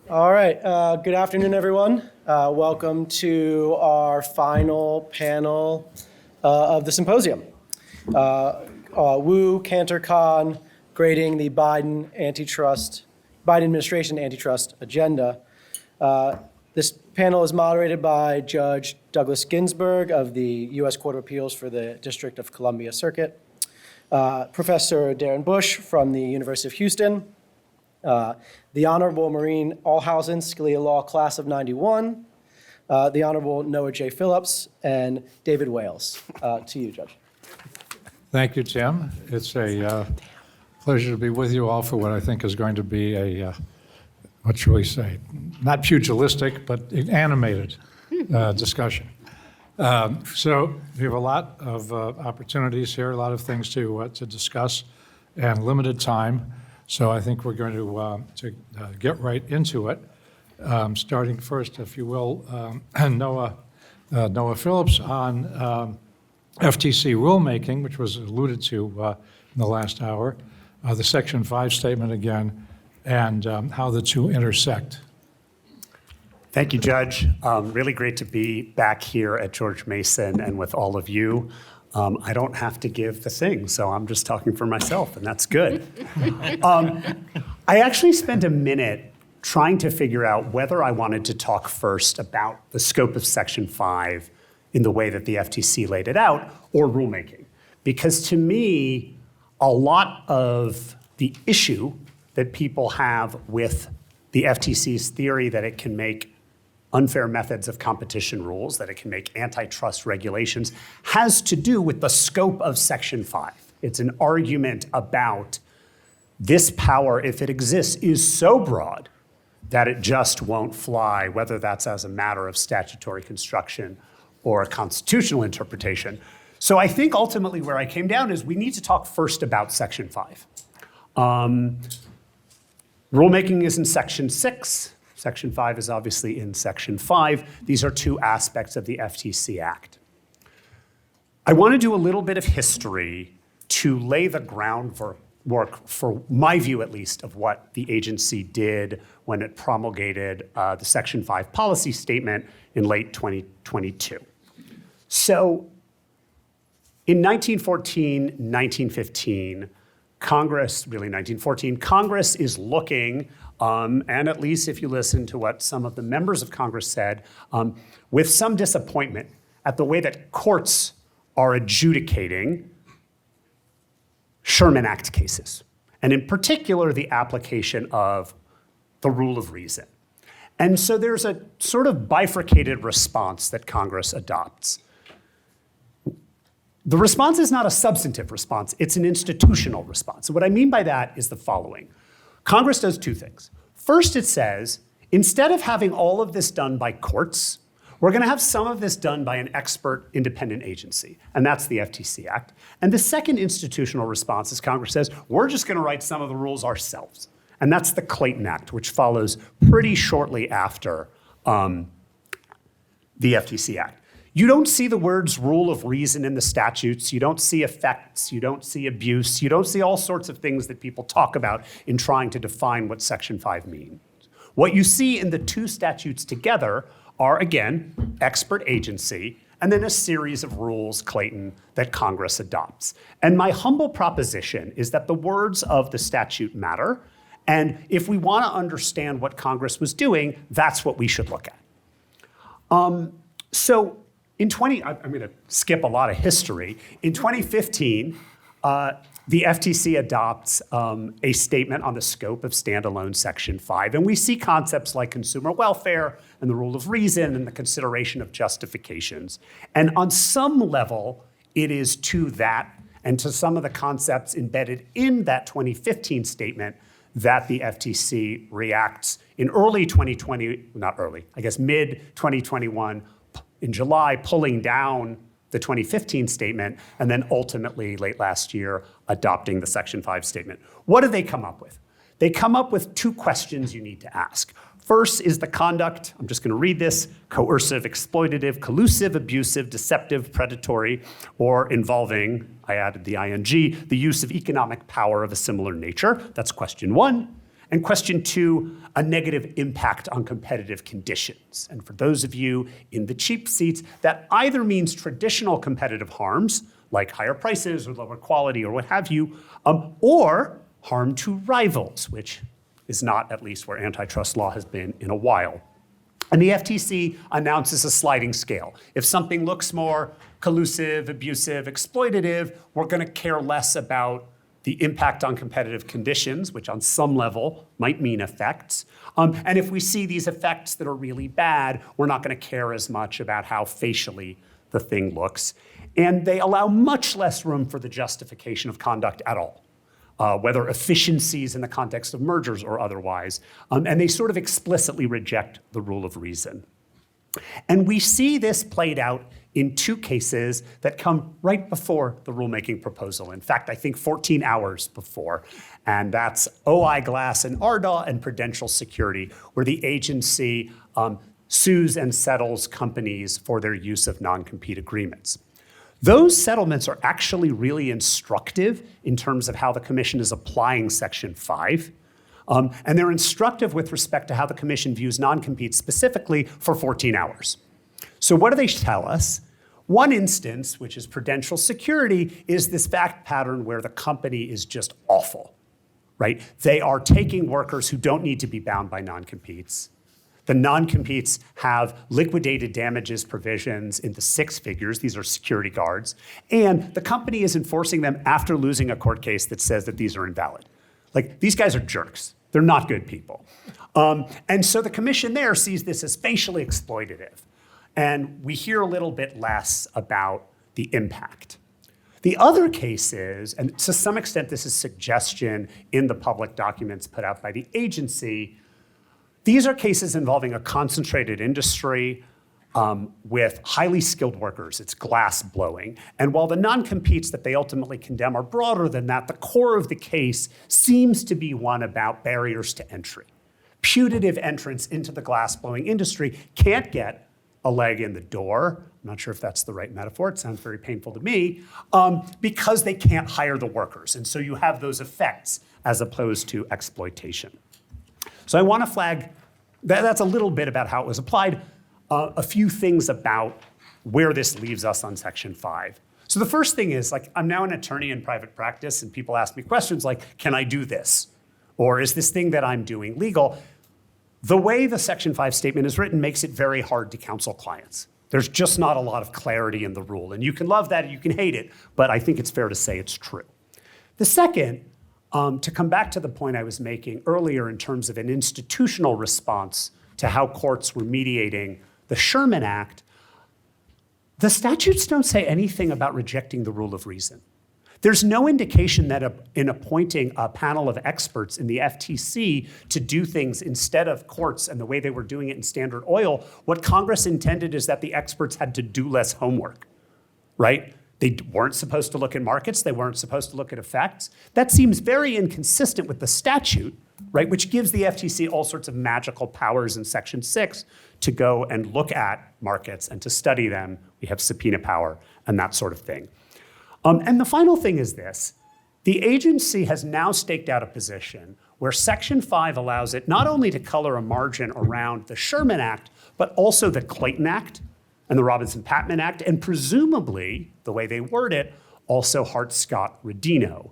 All right, good afternoon, everyone. Welcome to our final panel of the symposium. Wu, Kanter, Khan, grading the Biden administration antitrust agenda. This panel is moderated by Judge Douglas Ginsburg of the U.S. Court of Appeals for the District of Columbia Circuit, Professor Darren Bush from the University of Houston, the Honorable Maureen Alhausen, Scalia Law Class of 91, the Honorable Noah J. Phillips, and David Wales. To you, Judge. Thank you, Tim. It's a pleasure to be with you all for what I think is going to be a, what shall we say, not pugilistic, but animated discussion. So we have a lot of opportunities here, a lot of things to discuss, and limited time. So I think we're going to get right into it, starting first, if you will, Noah Phillips on FTC rulemaking, which was alluded to in the last hour, the Section 5 statement again, and how the two intersect. Thank you, Judge. Really great to be back here at George Mason and with all of you. I don't have to give the thing, so I'm just talking for myself, and that's good. I actually spent a minute trying to figure out whether I wanted to talk first about the scope of Section 5 in the way that the FTC laid it out, or rulemaking. Because to me, a lot of the issue that people have with the FTC's theory that it can make unfair methods of competition rules, that it can make antitrust regulations, has to do with the scope of Section 5. It's an argument about this power, if it exists, is so broad that it just won't fly, whether that's as a matter of statutory construction or a constitutional interpretation. So I think ultimately where I came down is we need to talk first about Section 5. Rulemaking is in Section 6. Section 5 is obviously in Section 5. These are two aspects of the FTC Act. I want to do a little bit of history to lay the groundwork, for my view at least, of what the agency did when it promulgated the Section 5 policy statement in late 2022. So in 1914, 1915, Congress, really 1914, Congress is looking, and at least if you listen to what some of the members of Congress said, with some disappointment at the way that courts are adjudicating Sherman Act cases, and in particular, the application of the rule of reason. And so there's a sort of bifurcated response that Congress adopts. The response is not a substantive response, it's an institutional response. So what I mean by that is the following. Congress does two things. First, it says, instead of having all of this done by courts, we're gonna have some of this done by an expert independent agency, and that's the FTC Act. And the second institutional response is Congress says, we're just gonna write some of the rules ourselves. And that's the Clayton Act, which follows pretty shortly after the FTC Act. You don't see the words rule of reason in the statutes. You don't see effects. You don't see abuse. You don't see all sorts of things that people talk about in trying to define what Section 5 means. What you see in the two statutes together are, again, expert agency, and then a series of rules, Clayton, that Congress adopts. And my humble proposition is that the words of the statute matter, and if we want to understand what Congress was doing, that's what we should look at. I'm going to skip a lot of history. In 2015, the FTC adopts a statement on the scope of standalone Section 5. And we see concepts like consumer welfare and the rule of reason and the consideration of justifications. And on some level, it is to that and to some of the concepts embedded in that 2015 statement that the FTC reacts in mid 2021, in July, pulling down the 2015 statement, and then ultimately, late last year, adopting the Section 5 statement. What do they come up with? They come up with two questions you need to ask. First is the conduct, I'm just gonna read this, coercive, exploitative, collusive, abusive, deceptive, predatory, or involving, I added the ing, the use of economic power of a similar nature. That's question one. And question 2, a negative impact on competitive conditions. And for those of you in the cheap seats, that either means traditional competitive harms, like higher prices or lower quality or what have you, or harm to rivals, which is not at least where antitrust law has been in a while. And the FTC announces a sliding scale. If something looks more collusive, abusive, exploitative, we're going to care less about the impact on competitive conditions, which on some level might mean effects. And if we see these effects that are really bad, we're not going to care as much about how facially the thing looks. And they allow much less room for the justification of conduct at all, whether efficiencies in the context of mergers or otherwise. And they sort of explicitly reject the rule of reason. And we see this played out in 2 cases that come right before the rulemaking proposal. In fact, I think 14 hours before. And that's OI Glass and Ardagh and Prudential Security, where the agency sues and settles companies for their use of non-compete agreements. Those settlements are actually really instructive in terms of how the commission is applying Section 5. And they're instructive with respect to how the commission views non-compete specifically for 14 hours. So what do they tell us? One instance, which is Prudential Security, is this fact pattern where the company is just awful, right? They are taking workers who don't need to be bound by non-competes. The non-competes have liquidated damages provisions in the 6 figures. These are security guards. And the company is enforcing them after losing a court case that says that these are invalid. Like, these guys are jerks. They're not good people. And so the commission there sees this as facially exploitative. And we hear a little bit less about the impact. The other case is, and to some extent this is suggestion in the public documents put out by the agency, these are cases involving a concentrated industry with highly skilled workers. It's glass blowing. And while the non-competes that they ultimately condemn are broader than that, the core of the case seems to be one about barriers to entry. Putative entrants into the glass blowing industry can't get a leg in the door. I'm not sure if that's the right metaphor. It sounds very painful to me, because they can't hire the workers. And so you have those effects as opposed to exploitation. So I want to flag, that's a little bit about how it was applied, a few things about where this leaves us on Section 5. So the first thing is, like, I'm now an attorney in private practice, and people ask me questions like, can I do this? Or is this thing that I'm doing legal? The way the Section 5 statement is written makes it very hard to counsel clients. There's just not a lot of clarity in the rule. And you can love that, you can hate it, but I think it's fair to say it's true. The second, to come back to the point I was making earlier in terms of an institutional response to how courts were mediating the Sherman Act, the statutes don't say anything about rejecting the rule of reason. There's no indication that in appointing a panel of experts in the FTC to do things instead of courts and the way they were doing it in Standard Oil, what Congress intended is that the experts had to do less homework, right? They weren't supposed to look at markets. They weren't supposed to look at effects. That seems very inconsistent with the statute, right, which gives the FTC all sorts of magical powers in Section 6 to go and look at markets and to study them. We have subpoena power and that sort of thing. And the final thing is this. The agency has now staked out a position where Section 5 allows it not only to color a margin around the Sherman Act, but also the Clayton Act and the Robinson-Patman Act, and presumably, the way they word it, also Hart-Scott-Rodino.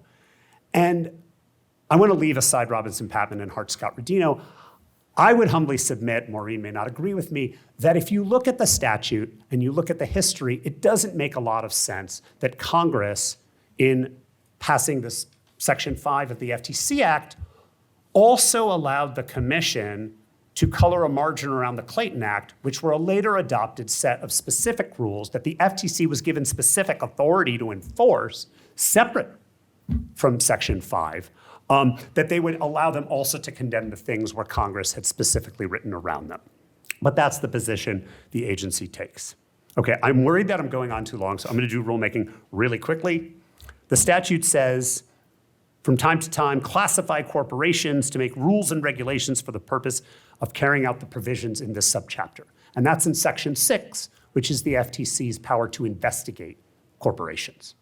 And I want to leave aside Robinson-Patman and Hart-Scott-Rodino. I would humbly submit, Maureen may not agree with me, that if you look at the statute and you look at the history, it doesn't make a lot of sense that Congress, in passing this Section 5 of the FTC Act, also allowed the commission to color a margin around the Clayton Act, which were a later adopted set of specific rules that the FTC was given specific authority to enforce, separate from Section 5, that they would allow them also to condemn the things where Congress had specifically written around them. But that's the position the agency takes. Okay, I'm worried that I'm going on too long, so I'm going to do rulemaking really quickly. The statute says, from time to time, classify corporations to make rules and regulations for the purpose of carrying out the provisions in this subchapter. And that's in Section 6, which is the FTC's power to investigate corporations.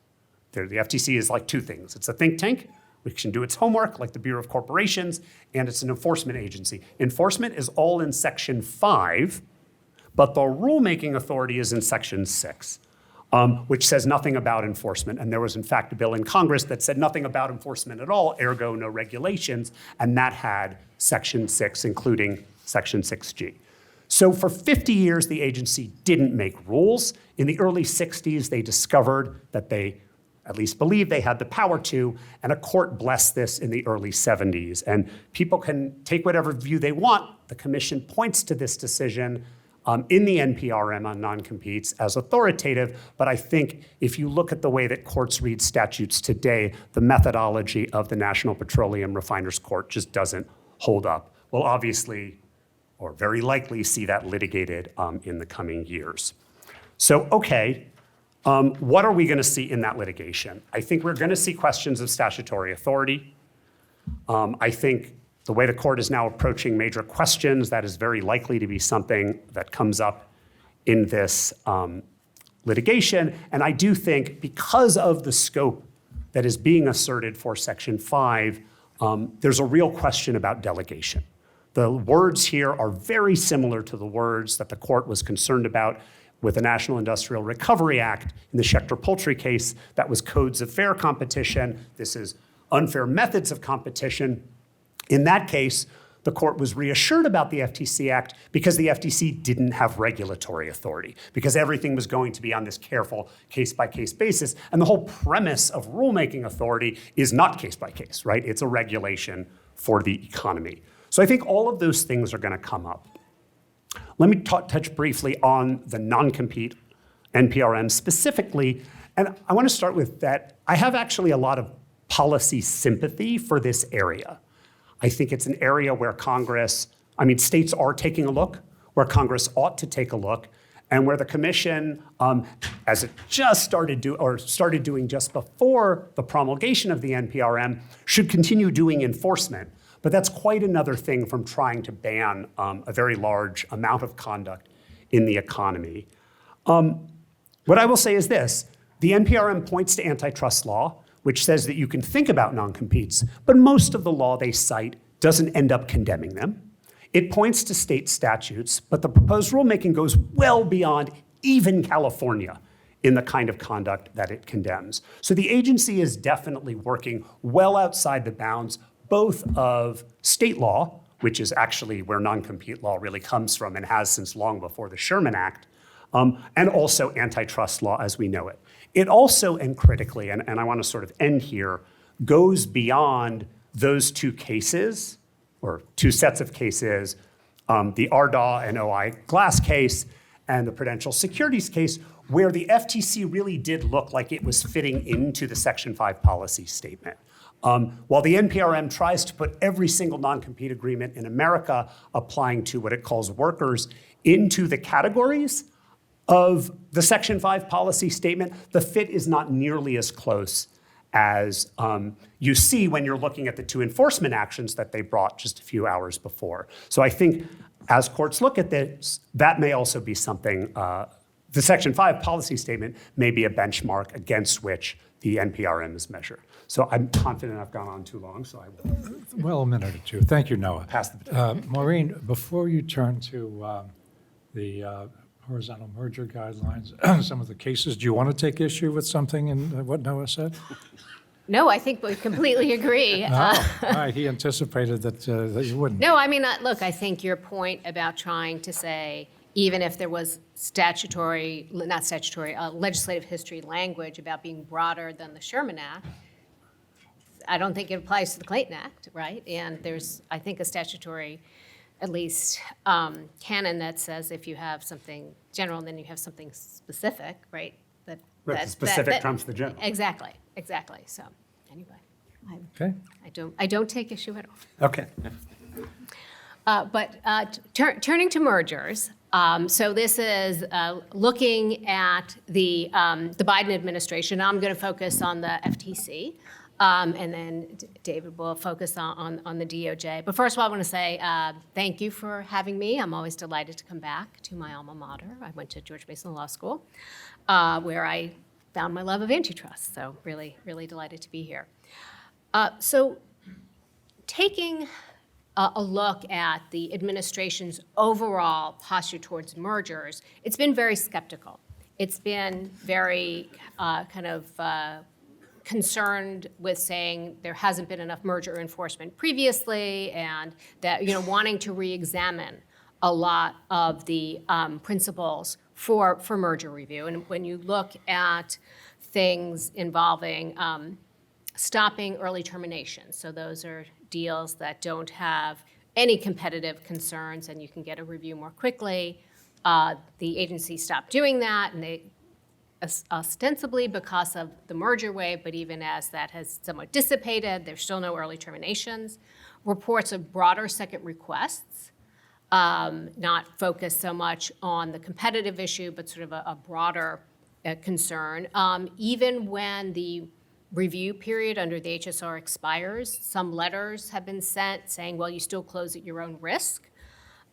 The FTC is like 2 things. It's a think tank, which can do its homework, like the Bureau of Corporations, and it's an enforcement agency. Enforcement is all in Section 5, but the rulemaking authority is in Section 6, which says nothing about enforcement. And there was, in fact, a bill in Congress that said nothing about enforcement at all, ergo no regulations, and that had Section 6, including Section 6G. So for 50 years, the agency didn't make rules. In the early 60s, they discovered that they at least believed they had the power to, and a court blessed this in the early 70s. And people can take whatever view they want. The commission points to this decision in the NPRM on non-competes as authoritative, but I think if you look at the way that courts read statutes today, the methodology of the National Petroleum Refiners Court just doesn't hold up. We'll obviously, or very likely, see that litigated in the coming years. So, okay, what are we gonna see in that litigation? I think we're gonna see questions of statutory authority. I think the way the court is now approaching major questions, that is very likely to be something that comes up in this litigation. And I do think because of the scope that is being asserted for Section 5, there's a real question about delegation. The words here are very similar to the words that the court was concerned about with the National Industrial Recovery Act in the Schechter Poultry case. That was codes of fair competition. This is unfair methods of competition. In that case, the court was reassured about the FTC Act because the FTC didn't have regulatory authority, because everything was going to be on this careful case-by-case basis. And the whole premise of rulemaking authority is not case-by-case, right? It's a regulation for the economy. So I think all of those things are going to come up. Let me touch briefly on the non-compete NPRM specifically. And I want to start with that I have actually a lot of policy sympathy for this area. I think it's an area where states are taking a look, where Congress ought to take a look, and where the commission, as it just started doing just before the promulgation of the NPRM, should continue doing enforcement. But that's quite another thing from trying to ban a very large amount of conduct in the economy. What I will say is this: the NPRM points to antitrust law, which says that you can think about non-competes, but most of the law they cite doesn't end up condemning them. It points to state statutes, but the proposed rulemaking goes well beyond even California in the kind of conduct that it condemns. So the agency is definitely working well outside the bounds both of state law, which is actually where non-compete law really comes from and has since long before the Sherman Act, and also antitrust law as we know it. It also, and critically, and I want to sort of end here, goes beyond those two cases, or two sets of cases, the Ardaw and OI Glass case and the Prudential Securities case, where the FTC really did look like it was fitting into the Section 5 policy statement. While the NPRM tries to put every single non-compete agreement in America applying to what it calls workers into the categories of the Section 5 policy statement, the fit is not nearly as close as you see when you're looking at the two enforcement actions that they brought just a few hours before. So I think as courts look at this, that may also be something, the Section 5 policy statement may be a benchmark against which the NPRM is measured. So I'm confident I've gone on too long, so I will Well, a minute or two. Thank you, Noah. pass the baton. Maureen, before you turn to the horizontal merger guidelines, some of the cases, do you want to take issue with something in what Noah said? No, I think we completely agree. Oh, all right, he anticipated that you wouldn't. No, I mean, look, I think your point about trying to say, even if there was legislative history language about being broader than the Sherman Act, I don't think it applies to the Clayton Act, right? And there's, I think, a statutory, at least, canon that says if you have something general and then you have something specific, right? Right, the specific trumps the general. Exactly. So, anyway, Okay. I don't take issue at all. Okay. But turning to mergers, so this is looking at the Biden administration. I'm going to focus on the FTC, and then David will focus on the DOJ. But first of all, I want to say thank you for having me. I'm always delighted to come back to my alma mater. I went to George Mason Law School, where I found my love of antitrust. So really, really delighted to be here. So taking a look at the administration's overall posture towards mergers, it's been very skeptical. It's been very concerned with saying there hasn't been enough merger enforcement previously, and that wanting to re-examine a lot of the principles for merger review. And when you look at things involving stopping early termination, so those are deals that don't have any competitive concerns and you can get a review more quickly. The agency stopped doing that, and they ostensibly because of the merger wave, but even as that has somewhat dissipated, there's still no early terminations. Reports of broader second requests, not focused so much on the competitive issue, but sort of a broader concern. Even when the review period under the HSR expires, some letters have been sent saying, well, you still close at your own risk.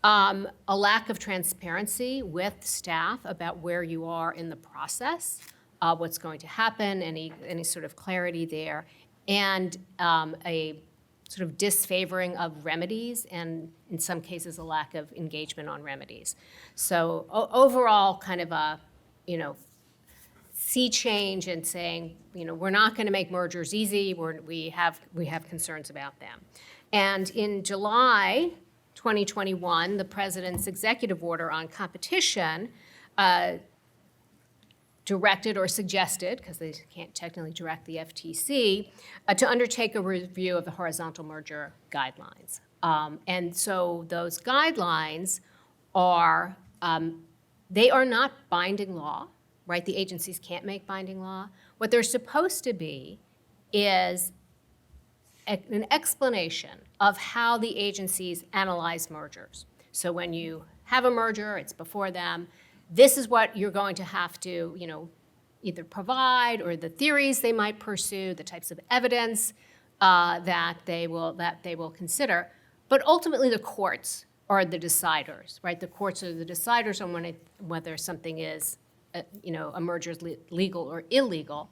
A lack of transparency with staff about where you are in the process, what's going to happen, any sort of clarity there, and a sort of disfavoring of remedies, and in some cases a lack of engagement on remedies. So overall, kind of a sea change and saying, we're not going to make mergers easy. We have concerns about them. And in July 2021, the president's executive order on competition directed or suggested, because they can't technically direct the FTC, to undertake a review of the horizontal merger guidelines. And so those guidelines are, they are not binding law, right? The agencies can't make binding law. What they're supposed to be is an explanation of how the agencies analyze mergers. So when you have a merger, it's before them, this is what you're going to have to, either provide, or the theories they might pursue, the types of evidence that they will consider. But ultimately, the courts are the deciders, right? The courts are the deciders on whether something is, a merger is legal or illegal.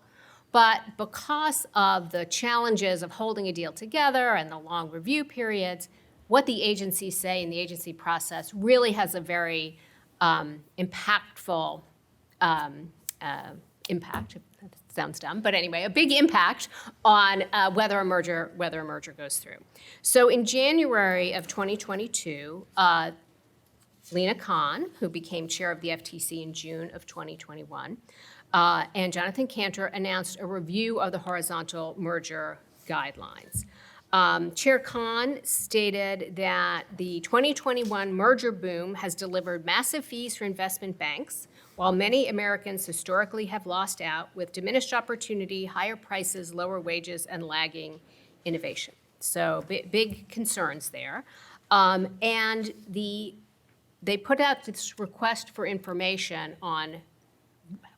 But because of the challenges of holding a deal together and the long review periods, what the agencies say in the agency process really has a very impactful impact. That sounds dumb, but anyway, a big impact on whether a merger goes through. So in January of 2022, Lena Khan, who became chair of the FTC in June of 2021, and Jonathan Kanter announced a review of the horizontal merger guidelines. Chair Khan stated that the 2021 merger boom has delivered massive fees for investment banks, while many Americans historically have lost out with diminished opportunity, higher prices, lower wages, and lagging innovation. So big concerns there. And they put out this request for information on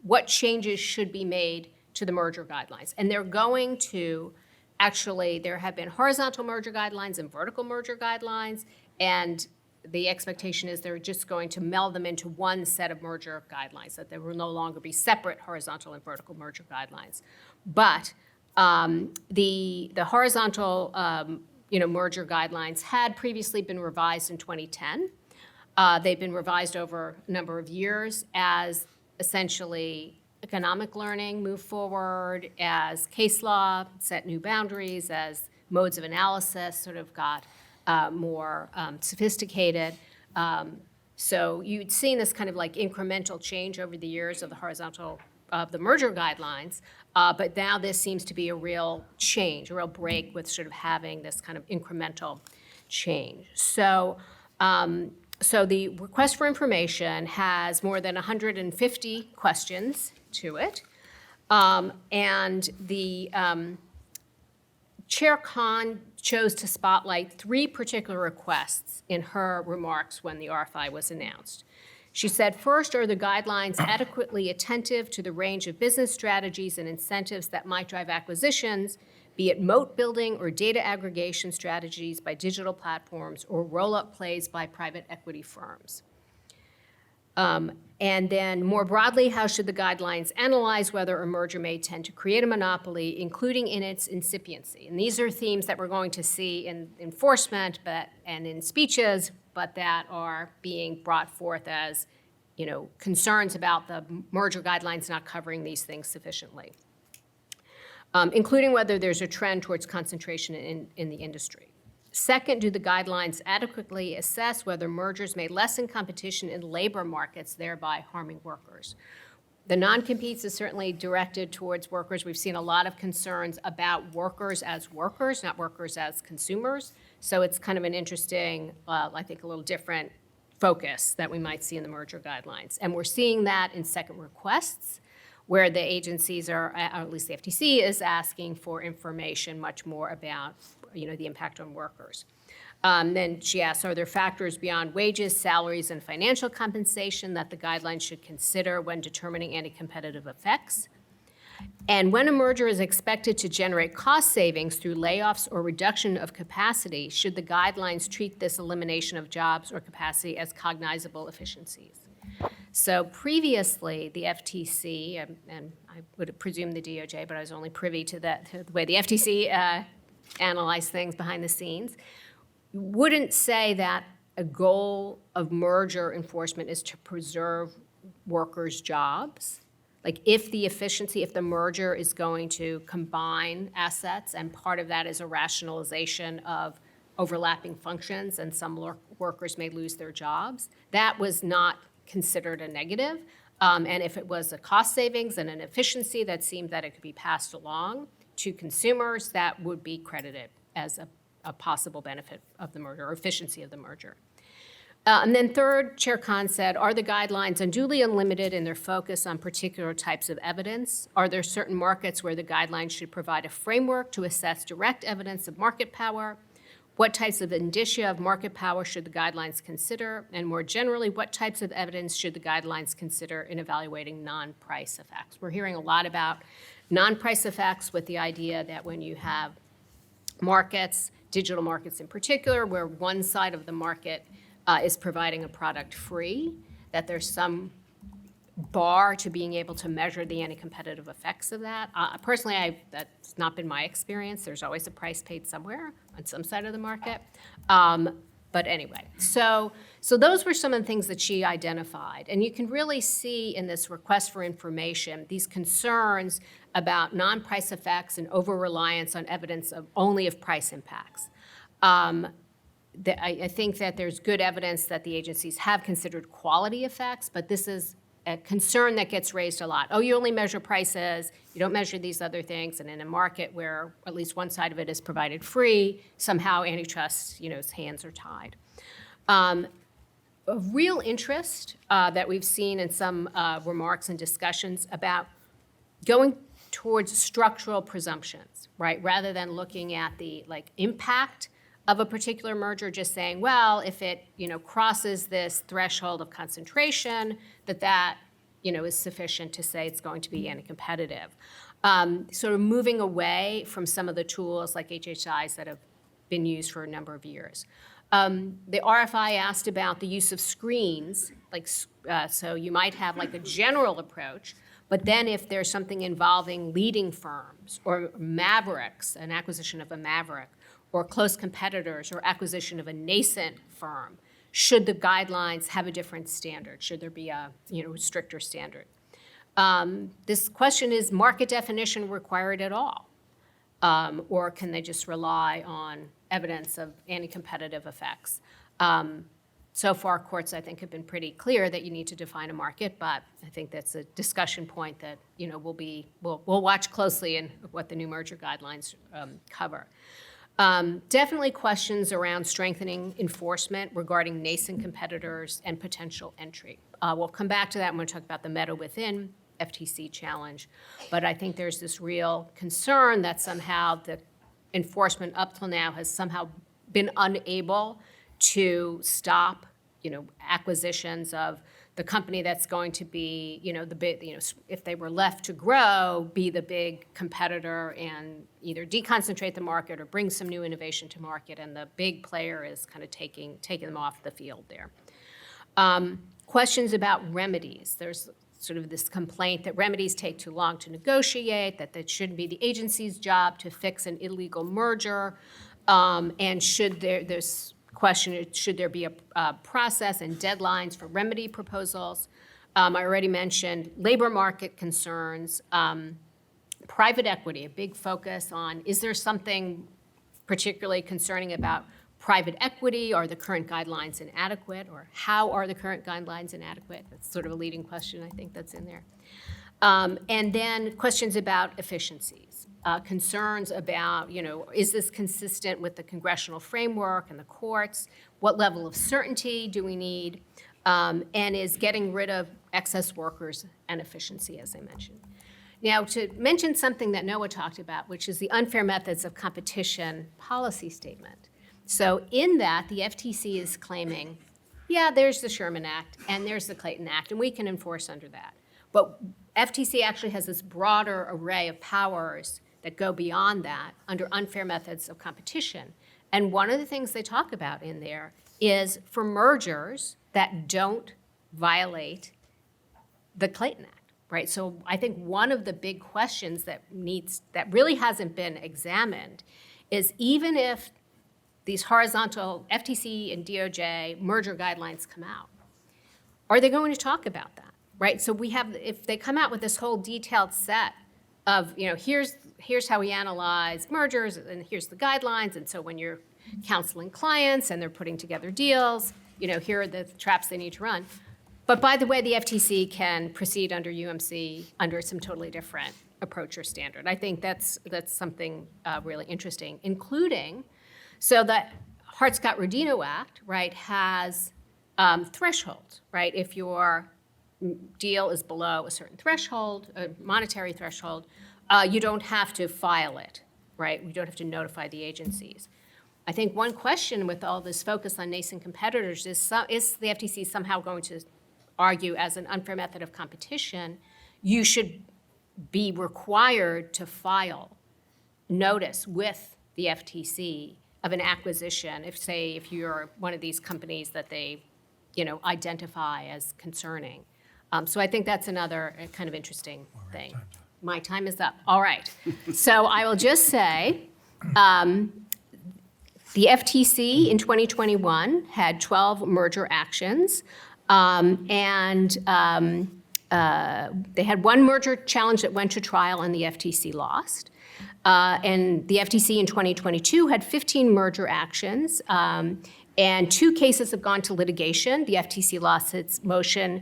what changes should be made to the merger guidelines. And they're going to, actually, there have been horizontal merger guidelines and vertical merger guidelines, and the expectation is they're just going to meld them into one set of merger guidelines, that there will no longer be separate horizontal and vertical merger guidelines. But the horizontal merger guidelines had previously been revised in 2010. They've been revised over a number of years as essentially economic learning moved forward, as case law set new boundaries, as modes of analysis sort of got more sophisticated. So you'd seen this kind of like incremental change over the years of the merger guidelines, but now this seems to be a real change, a real break with sort of having this kind of incremental change. So the request for information has more than 150 questions to it. And the Chair Khan chose to spotlight 3 particular requests in her remarks when the RFI was announced. She said, first, are the guidelines adequately attentive to the range of business strategies and incentives that might drive acquisitions, be it moat building or data aggregation strategies by digital platforms or roll-up plays by private equity firms? And then more broadly, how should the guidelines analyze whether a merger may tend to create a monopoly, including in its incipiency? And these are themes that we're going to see in enforcement and in speeches, but that are being brought forth as concerns about the merger guidelines not covering these things sufficiently, including whether there's a trend towards concentration in the industry. Second, do the guidelines adequately assess whether mergers may lessen competition in labor markets, thereby harming workers? The non-competes is certainly directed towards workers. We've seen a lot of concerns about workers as workers, not workers as consumers. So it's kind of an interesting, I think a little different focus that we might see in the merger guidelines. And we're seeing that in second requests, where the agencies are, or at least the FTC is asking for information much more about the impact on workers. Then she asks, are there factors beyond wages, salaries, and financial compensation that the guidelines should consider when determining anti-competitive effects? And when a merger is expected to generate cost savings through layoffs or reduction of capacity, should the guidelines treat this elimination of jobs or capacity as cognizable efficiencies? So previously, the FTC, and I would presume the DOJ, but I was only privy to the way the FTC analyze things behind the scenes, wouldn't say that a goal of merger enforcement is to preserve workers' jobs. Like if the merger is going to combine assets and part of that is a rationalization of overlapping functions and some workers may lose their jobs, that was not considered a negative. And if it was a cost savings and an efficiency that seemed that it could be passed along to consumers, that would be credited as a possible benefit of the merger or efficiency of the merger. And then third, Chair Khan said, are the guidelines unduly unlimited in their focus on particular types of evidence? Are there certain markets where the guidelines should provide a framework to assess direct evidence of market power? What types of indicia of market power should the guidelines consider? And more generally, what types of evidence should the guidelines consider in evaluating non-price effects? We're hearing a lot about non-price effects with the idea that when you have markets, digital markets in particular, where one side of the market is providing a product free, that there's some bar to being able to measure the anti-competitive effects of that. Personally, that's not been my experience. There's always a price paid somewhere on some side of the market. But anyway, so those were some of the things that she identified. And you can really see in this request for information these concerns about non-price effects and over-reliance on evidence of only of price impacts. I think that there's good evidence that the agencies have considered quality effects, but this is a concern that gets raised a lot. Oh, you only measure prices, you don't measure these other things, and in a market where at least one side of it is provided free, somehow antitrust, hands are tied. Of real interest that we've seen in some remarks and discussions about going towards structural presumptions, right? Rather than looking at the impact of a particular merger, just saying, well, if it crosses this threshold of concentration, that is sufficient to say it's going to be anti-competitive. Sort of moving away from some of the tools like HHIs that have been used for a number of years. The RFI asked about the use of screens, so you might have a general approach, but then if there's something involving leading firms or mavericks, an acquisition of a maverick, or close competitors or acquisition of a nascent firm, should the guidelines have a different standard? Should there be a stricter standard? This question is market definition required at all? Or can they just rely on evidence of anti-competitive effects? So far, courts, I think, have been pretty clear that you need to define a market, but I think that's a discussion point that we'll watch closely in what the new merger guidelines cover. Definitely questions around strengthening enforcement regarding nascent competitors and potential entry. We'll come back to that when we talk about the meta within FTC challenge. But I think there's this real concern that somehow the enforcement up till now has somehow been unable to stop, acquisitions of the company that's going to be, the big, if they were left to grow, be the big competitor and either deconcentrate the market or bring some new innovation to market, and the big player is kind of taking them off the field there. Questions about remedies. There's sort of this complaint that remedies take too long to negotiate, that it shouldn't be the agency's job to fix an illegal merger, and should there's question, should there be a process and deadlines for remedy proposals? I already mentioned labor market concerns, private equity, a big focus on, is there something particularly concerning about private equity? Are the current guidelines inadequate, or how are the current guidelines inadequate? That's sort of a leading question, I think, that's in there. And then questions about efficiencies, concerns about, is this consistent with the congressional framework and the courts? What level of certainty do we need? And is getting rid of excess workers and efficiency, as I mentioned. Now, to mention something that Noah talked about, which is the unfair methods of competition policy statement. So in that, the FTC is claiming, yeah, there's the Sherman Act and there's the Clayton Act, and we can enforce under that. But FTC actually has this broader array of powers that go beyond that under unfair methods of competition. And one of the things they talk about in there is for mergers that don't violate the Clayton Act. Right, so I think one of the big questions that really hasn't been examined is, even if these horizontal FTC and DOJ merger guidelines come out, are they going to talk about that? Right, so if they come out with this whole detailed set of, here's how we analyze mergers, and here's the guidelines, and so when you're counseling clients and they're putting together deals, here are the traps they need to run. But by the way, the FTC can proceed under UMC under some totally different approach or standard. I think that's something really interesting, including, so the Hart-Scott-Rodino Act, right, has thresholds, right? If your deal is below a certain threshold, a monetary threshold, you don't have to file it, right? You don't have to notify the agencies. I think one question with all this focus on nascent competitors is the FTC somehow going to argue, as an unfair method of competition, you should be required to file notice with the FTC of an acquisition, if you're one of these companies that they, identify as concerning. So I think that's another kind of interesting thing. My time is up. All right. So I will just say, the FTC in 2021 had 12 merger actions. And they had one merger challenge that went to trial and the FTC lost. And the FTC in 2022 had 15 merger actions, and 2 cases have gone to litigation. The FTC lost its motion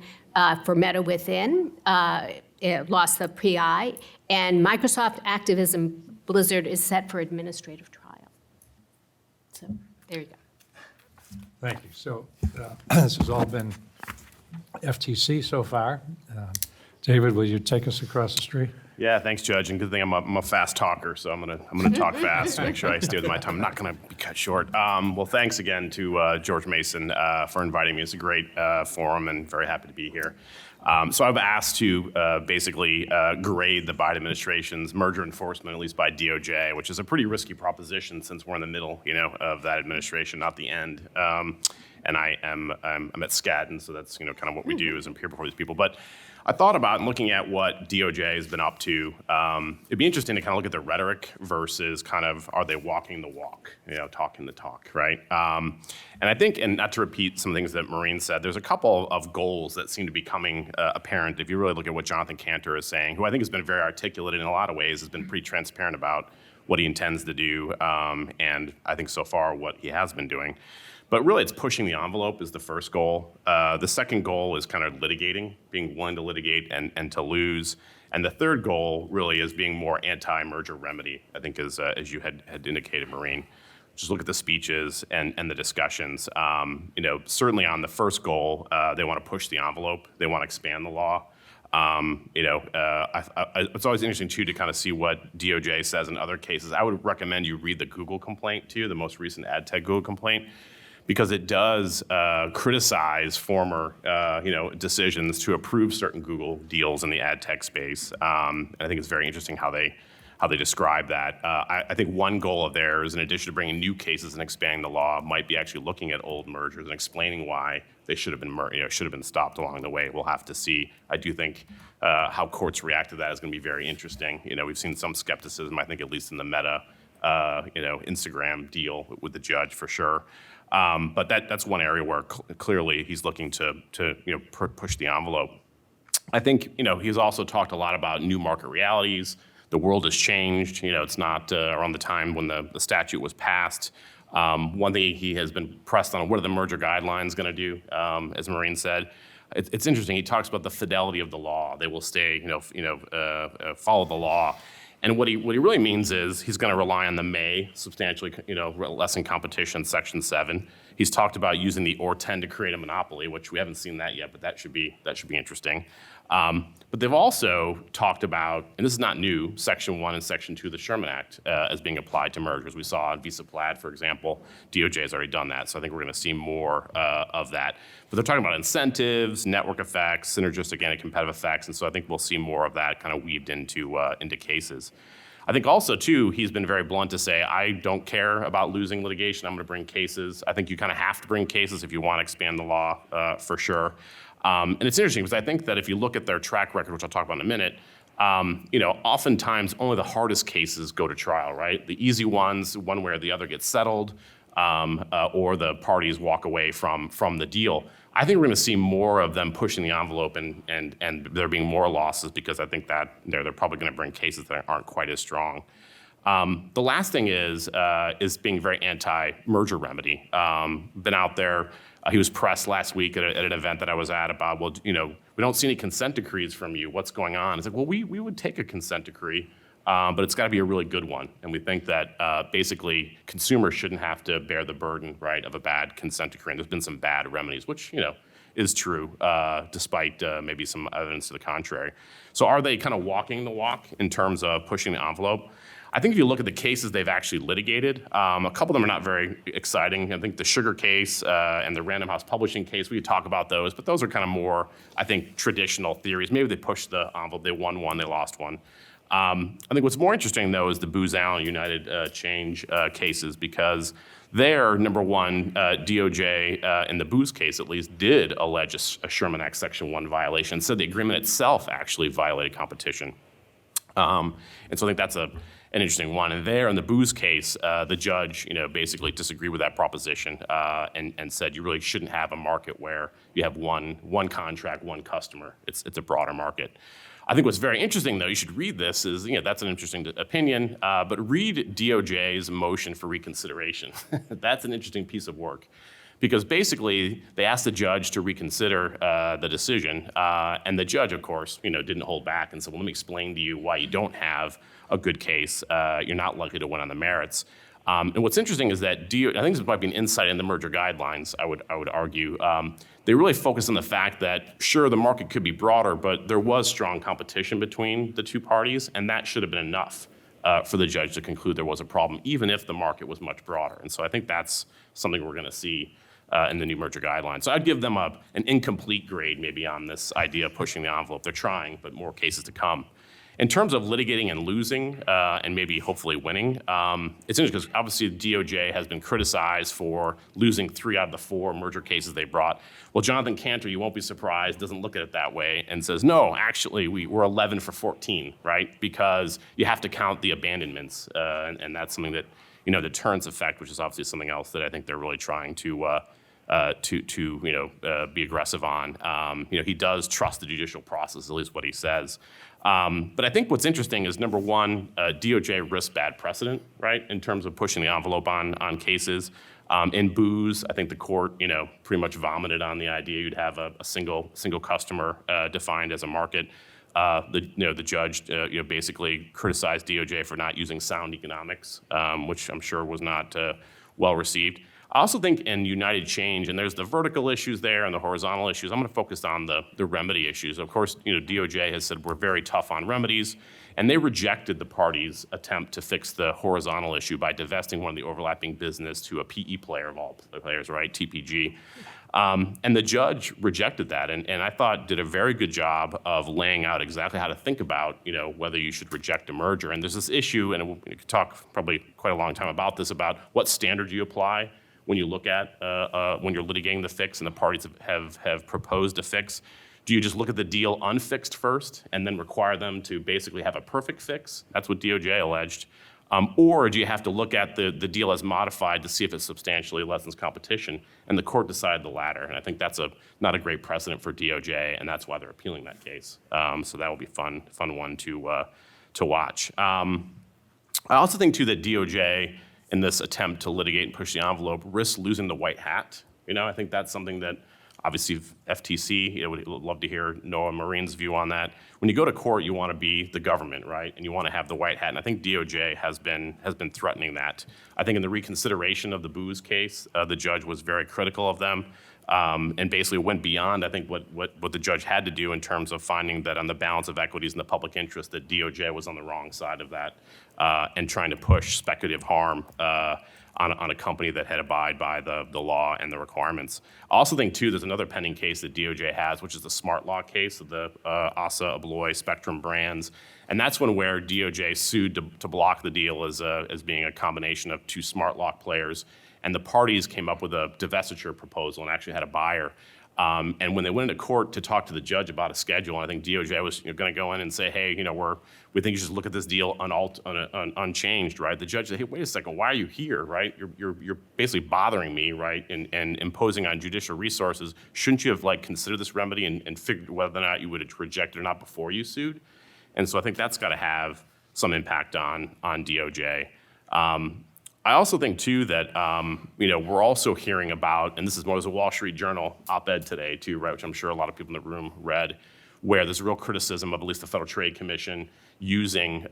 for Meta Within, it lost the PI, and Microsoft Activision Blizzard is set for administrative trial. So there you go. Thank you. So this has all been FTC so far. David, will you take us across the street? Yeah, thanks, Judge. And good thing I'm a fast talker, so I'm gonna talk fast to make sure I stay with my time. I'm not gonna be cut short. Well, thanks again to George Mason for inviting me. It's a great forum, and very happy to be here. So I've asked to basically grade the Biden administration's merger enforcement, at least by DOJ, which is a pretty risky proposition since we're in the middle, of that administration, not the end. And I'm at Skadden, so that's kind of what we do is appear before these people. But I thought about looking at what DOJ has been up to. It'd be interesting to kind of look at the rhetoric versus kind of, are they walking the walk, talking the talk, right? And I think, and not to repeat some things that Maureen said, there's a couple of goals that seem to be coming apparent if you really look at what Jonathan Kanter is saying, who I think has been very articulate in a lot of ways, has been pretty transparent about what he intends to do, and I think so far what he has been doing. But really, it's pushing the envelope is the first goal. The second goal is kind of litigating, being willing to litigate and to lose. And the third goal really is being more anti-merger remedy, I think, as you had indicated, Maureen. Just look at the speeches and the discussions. Certainly on the first goal, they want to push the envelope. They want to expand the law. It's always interesting, too, to kind of see what DOJ says in other cases. I would recommend you read the Google complaint, too, the most recent ad tech Google complaint, because it does criticize former, decisions to approve certain Google deals in the ad tech space. And I think it's very interesting how they how they describe that. I think one goal of theirs, in addition to bringing new cases and expanding the law, might be actually looking at old mergers and explaining why they should have been stopped along the way. We'll have to see. I do think how courts react to that is going to be very interesting. We've seen some skepticism, I think, at least in the Meta, Instagram deal with the judge for sure. But that's one area where clearly he's looking to push the envelope. I think he's also talked a lot about new market realities. The world has changed. It's not around the time when the statute was passed. One thing he has been pressed on: what are the merger guidelines going to do? As Maureen said, it's interesting. He talks about the fidelity of the law. They will stay, follow the law. And what he really means is he's going to rely on the may substantially, lessen competition, Section 7. He's talked about using the or tend to create a monopoly, which we haven't seen that yet, but that should be interesting. But they've also talked about, and this is not new, Section 1 and Section 2 of the Sherman Act as being applied to mergers. We saw on Visa Plaid, for example, DOJ has already done that, so I think we're going to see more of that. But they're talking about incentives, network effects, synergistic anti-competitive effects, and so I think we'll see more of that kind of weaved into cases. I think also, too, he's been very blunt to say, I don't care about losing litigation. I'm going to bring cases. I think you kind of have to bring cases if you want to expand the law, for sure. And it's interesting because I think that if you look at their track record, which I'll talk about in a minute, oftentimes only the hardest cases go to trial, right? The easy ones, one way or the other, get settled, or the parties walk away from the deal. I think we're going to see more of them pushing the envelope and there being more losses because I think that they're probably going to bring cases that aren't quite as strong. The last thing is being very anti-merger remedy. Been out there. He was pressed last week at an event that I was at about, well, we don't see any consent decrees from you. What's going on? It's like, well, we would take a consent decree, but it's got to be a really good one. And we think that basically consumers shouldn't have to bear the burden, right, of a bad consent decree. And there's been some bad remedies, which, is true, despite maybe some evidence to the contrary. So are they kind of walking the walk in terms of pushing the envelope? I think if you look at the cases they've actually litigated, a couple of them are not very exciting. I think the Sugar case and the Random House Publishing case, we could talk about those, but those are kind of more, I think, traditional theories. Maybe they pushed the envelope. They won one, they lost one. I think what's more interesting, though, is the Booz Allen United Change cases, because there, number one, DOJ, in the Booz case at least, did allege a Sherman Act Section 1 violation, said the agreement itself actually violated competition. And so I think that's an interesting one. And there in the Booz case, the judge, basically disagreed with that proposition and said you really shouldn't have a market where you have one contract, one customer. It's a broader market. I think what's very interesting, though, you should read this, is that's an interesting opinion, but read DOJ's motion for reconsideration. That's an interesting piece of work. Because basically, they asked the judge to reconsider the decision, and the judge, of course, didn't hold back and said, well, let me explain to you why you don't have a good case. You're not likely to win on the merits. And what's interesting is that I think this might be an insight in the merger guidelines, I would argue. They really focus on the fact that, sure, the market could be broader, but there was strong competition between the two parties, and that should have been enough for the judge to conclude there was a problem, even if the market was much broader. And so I think that's something we're going to see in the new merger guidelines. So I'd give them an incomplete grade maybe on this idea of pushing the envelope. They're trying, but more cases to come. In terms of litigating and losing and maybe hopefully winning, it's interesting because obviously DOJ has been criticized for losing 3 out of the 4 merger cases they brought. Well, Jonathan Kanter, you won't be surprised, doesn't look at it that way and says, no, actually, we're 11 for 14, right? Because you have to count the abandonments, and that's something that, the deterrence effect, which is obviously something else that I think they're really trying to be aggressive on. He does trust the judicial process, at least what he says. But I think what's interesting is, number one, DOJ risks bad precedent, right, in terms of pushing the envelope on cases. In Booz, I think the court, pretty much vomited on the idea you'd have a single customer defined as a market. The judge, basically criticized DOJ for not using sound economics, which I'm sure was not well received. I also think in United Change, and there's the vertical issues there and the horizontal issues, I'm going to focus on the remedy issues. Of course, DOJ has said we're very tough on remedies, and they rejected the party's attempt to fix the horizontal issue by divesting one of the overlapping business to a PE player of all players, right, TPG. And the judge rejected that, and I thought did a very good job of laying out exactly how to think about, whether you should reject a merger. And there's this issue, and we could talk probably quite a long time about this, about what standard you apply when you look at, when you're litigating the fix and the parties have proposed a fix. Do you just look at the deal unfixed first and then require them to basically have a perfect fix? That's what DOJ alleged. Or do you have to look at the deal as modified to see if it substantially lessens competition? And the court decided the latter. And I think that's not a great precedent for DOJ, and that's why they're appealing that case. So that will be fun one to watch. I also think, too, that DOJ, in this attempt to litigate and push the envelope, risks losing the white hat. I think that's something that obviously FTC, would love to hear Noah Marine's view on that. When you go to court, you want to be the government, right? And you want to have the white hat. And I think DOJ has been threatening that. I think in the reconsideration of the Booz case, the judge was very critical of them and basically went beyond, I think, what the judge had to do in terms of finding that on the balance of equities and the public interest, that DOJ was on the wrong side of that and trying to push speculative harm on a company that had abide by the law and the requirements. I also think, too, there's another pending case that DOJ has, which is the Smart Law case of the ASA, Abloy, Spectrum brands. And that's one where DOJ sued to block the deal as being a combination of two Smart Lock players. And the parties came up with a divestiture proposal and actually had a buyer. And when they went into court to talk to the judge about a schedule, I think DOJ was going to go in and say, hey, we think you should look at this deal unchanged, right? The judge said, hey, wait a second, why are you here, right? You're basically bothering me, right, and imposing on judicial resources. Shouldn't you have considered this remedy and figured whether or not you would have rejected it or not before you sued? And so I think that's got to have some impact on DOJ. I also think, too, that, we're also hearing about, and this is more as a Wall Street Journal op-ed today, too, right, which I'm sure a lot of people in the room read, where there's a real criticism of at least the Federal Trade Commission using,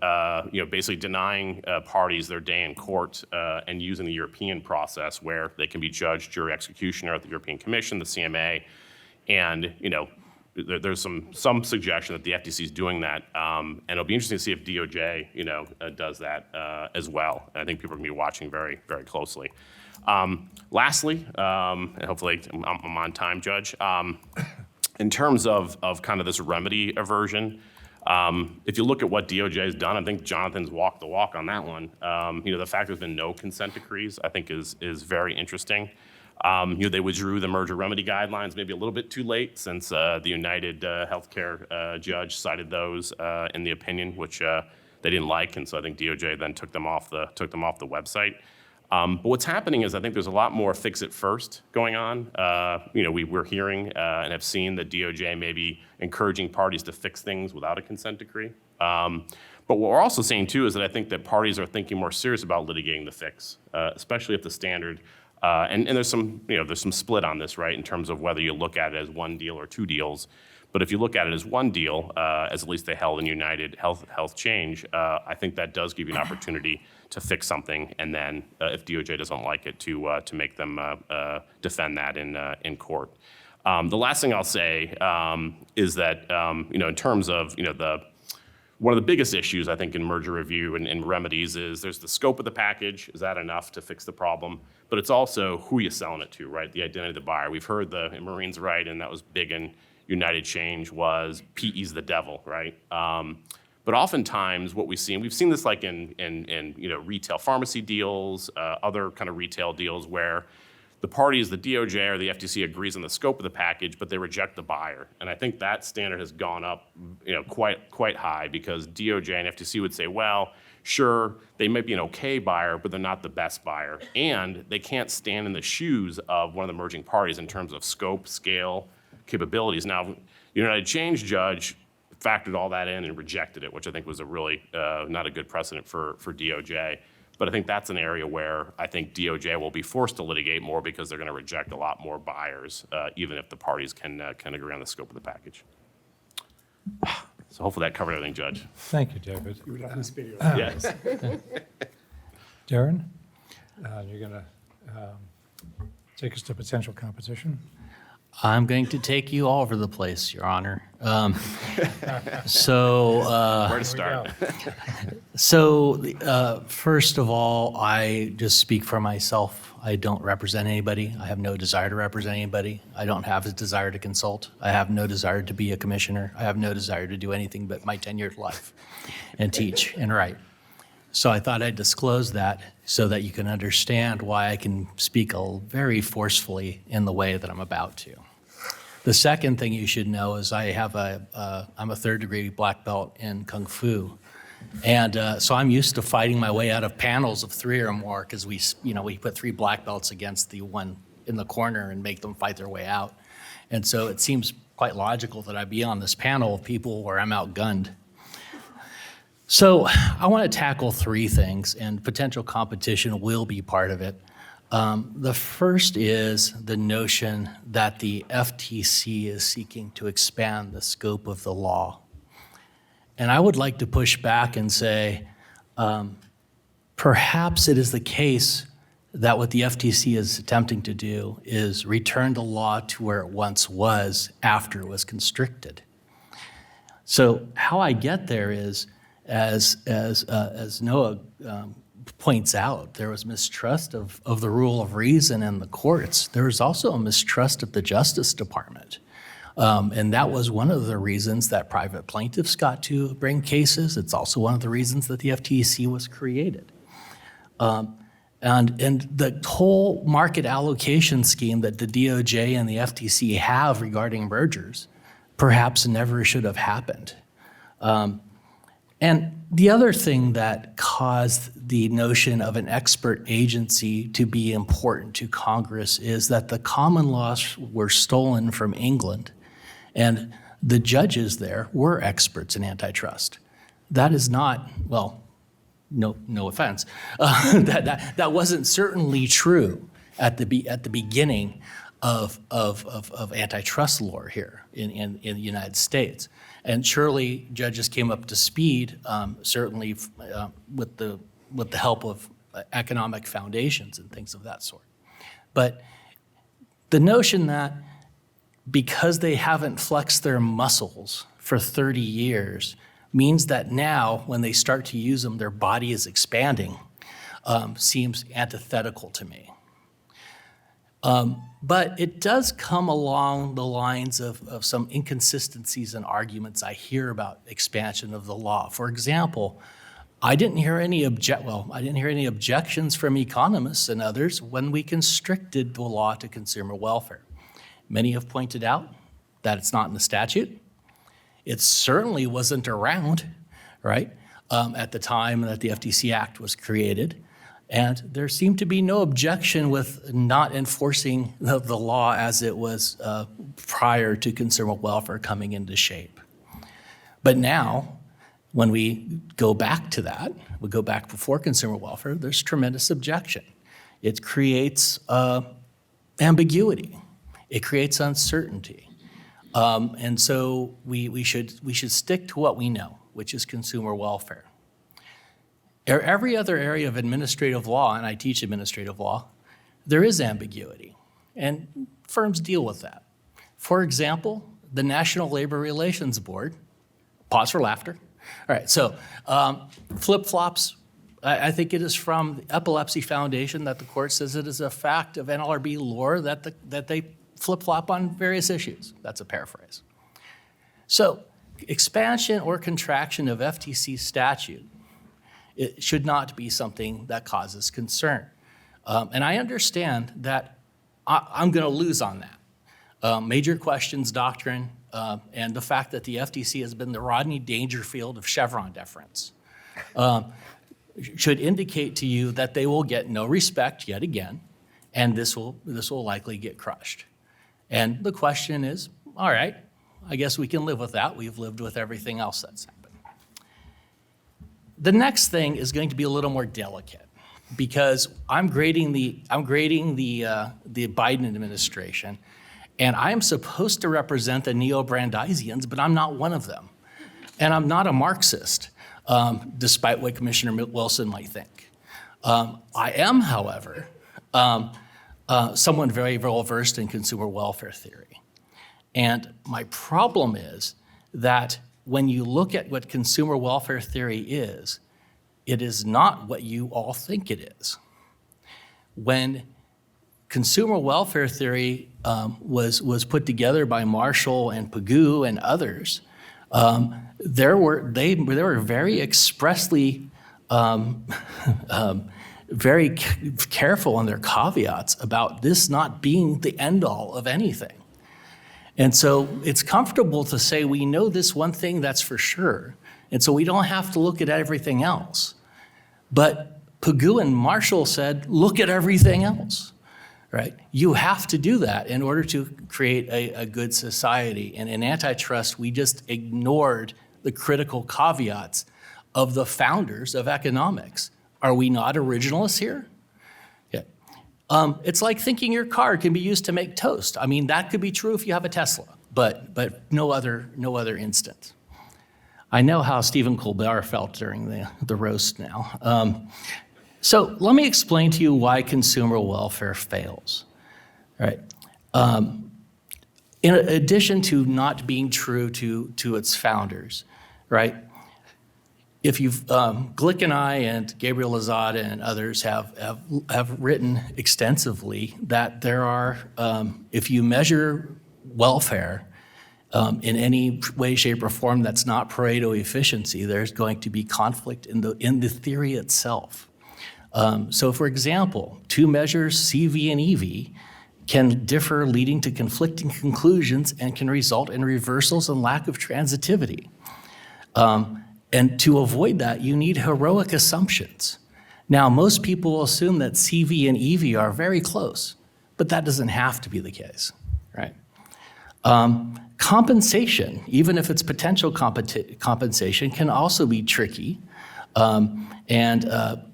basically denying parties their day in court and using the European process where they can be judge, jury, executioner at the European Commission, the CMA, and, there's some suggestion that the FTC is doing that, and it'll be interesting to see if DOJ, does that as well. And I think people are going to be watching very, very closely. Lastly, and hopefully I'm on time, Judge. In terms of kind of this remedy aversion, if you look at what DOJ has done, I think Jonathan's walked the walk on that one. The fact there's been no consent decrees, I think, is very interesting. They withdrew the merger remedy guidelines maybe a little bit too late since the United Healthcare judge cited those in the opinion, which they didn't like, and so I think DOJ then took them off the website. But what's happening is I think there's a lot more fix it first going on. We're hearing and have seen that DOJ may be encouraging parties to fix things without a consent decree. But what we're also seeing, too, is that I think that parties are thinking more serious about litigating the fix, especially if the standard and there's some split on this, right, in terms of whether you look at it as one deal or two deals. But if you look at it as one deal, as at least they held in United Health Change, I think that does give you an opportunity to fix something, and then if DOJ doesn't like it, to make them defend that in court. The last thing I'll say is that in terms of one of the biggest issues, I think, in merger review and remedies is there's the scope of the package. Is that enough to fix the problem? But it's also who you're selling it to, right? The identity of the buyer. We've heard and Marine's right, and that was big in United Change, was PE's the devil, right? But oftentimes what we see, and we've seen this in retail pharmacy deals, other kind of retail deals where the parties, the DOJ or the FTC, agrees on the scope of the package, but they reject the buyer. And I think that standard has gone up, quite high, because DOJ and FTC would say, well, sure, they might be an okay buyer, but they're not the best buyer, and they can't stand in the shoes of one of the merging parties in terms of scope, scale, capabilities. Now, the United Change judge factored all that in and rejected it, which I think was a really not a good precedent for DOJ. But I think that's an area where I think DOJ will be forced to litigate more because they're going to reject a lot more buyers, even if the parties can agree on the scope of the package. So hopefully that covered everything, Judge. Thank you, David. You would have this video. Yes. Darren, you're going to take us to potential competition. I'm going to take you all over the place, Your Honor. Where to start? First of all, I just speak for myself. I don't represent anybody. I have no desire to represent anybody. I don't have a desire to consult. I have no desire to be a commissioner. I have no desire to do anything but my tenured life and teach and write. So I thought I'd disclose that so that you can understand why I can speak very forcefully in the way that I'm about to. The second thing you should know is I'm a third-degree black belt in Kung Fu. And so I'm used to fighting my way out of panels of 3 or more because we put 3 black belts against the one in the corner and make them fight their way out. And so it seems quite logical that I be on this panel of people where I'm outgunned. So I want to tackle 3 things, and potential competition will be part of it. The first is the notion that the FTC is seeking to expand the scope of the law. And I would like to push back and say, perhaps it is the case that what the FTC is attempting to do is return the law to where it once was after it was constricted. So how I get there is, as Noah points out, there was mistrust of the rule of reason in the courts. There was also a mistrust of the Justice Department. And that was one of the reasons that private plaintiffs got to bring cases. It's also one of the reasons that the FTC was created. And the whole market allocation scheme that the DOJ and the FTC have regarding mergers perhaps never should have happened. And the other thing that caused the notion of an expert agency to be important to Congress is that the common laws were stolen from England, and the judges there were experts in antitrust. That is not, well, no offense, that wasn't certainly true at the beginning of antitrust law here in the United States. And surely judges came up to speed, certainly with the help of economic foundations and things of that sort. But the notion that because they haven't flexed their muscles for 30 years means that now when they start to use them, their body is expanding, seems antithetical to me. But it does come along the lines of some inconsistencies and arguments I hear about expansion of the law. For example, I didn't hear any objections from economists and others when we constricted the law to consumer welfare. Many have pointed out that it's not in the statute. It certainly wasn't around, right, at the time that the FTC Act was created. And there seemed to be no objection with not enforcing the law as it was prior to consumer welfare coming into shape. But now, when we go back to that, we go back before consumer welfare, there's tremendous objection. It creates ambiguity. It creates uncertainty. And so we should stick to what we know, which is consumer welfare. Every other area of administrative law, and I teach administrative law, there is ambiguity, and firms deal with that. For example, the National Labor Relations Board, pause for laughter. All right, so flip-flops, I think it is from the Epilepsy Foundation that the court says it is a fact of NLRB lore that they flip-flop on various issues. That's a paraphrase. So expansion or contraction of FTC statute, it should not be something that causes concern. And I understand that I'm going to lose on that. Major questions doctrine and the fact that the FTC has been the Rodney Dangerfield of Chevron deference should indicate to you that they will get no respect yet again, and this will likely get crushed. And the question is, all right, I guess we can live with that. We've lived with everything else that's happened. The next thing is going to be a little more delicate because I'm grading the Biden administration, and I am supposed to represent the neo-Brandeisians, but I'm not one of them. And I'm not a Marxist, despite what Commissioner Wilson might think. I am, however, someone very well versed in consumer welfare theory. And my problem is that when you look at what consumer welfare theory is, it is not what you all think it is. When consumer welfare theory was put together by Marshall and Pagoo and others, they were very expressly very careful in their caveats about this not being the end-all of anything. And so it's comfortable to say we know this one thing that's for sure, and so we don't have to look at everything else. But Pagoo and Marshall said, look at everything else, right? You have to do that in order to create a good society. And in antitrust, we just ignored the critical caveats of the founders of economics. Are we not originalists here? Yeah. It's like thinking your car can be used to make toast. I mean, that could be true if you have a Tesla, but no other instance. I know how Stephen Colbert felt during the roast now. So let me explain to you why consumer welfare fails. All right. In addition to not being true to its founders, right? If you've, Glick and I and Gabriel Lozada and others have written extensively that there are, if you measure welfare in any way, shape, or form that's not Pareto efficiency, there's going to be conflict in the theory itself. So for example, two measures, CV and EV, can differ, leading to conflicting conclusions and can result in reversals and lack of transitivity. And to avoid that, you need heroic assumptions. Now, most people will assume that CV and EV are very close, but that doesn't have to be the case, right? Compensation, even if it's potential compensation, can also be tricky. And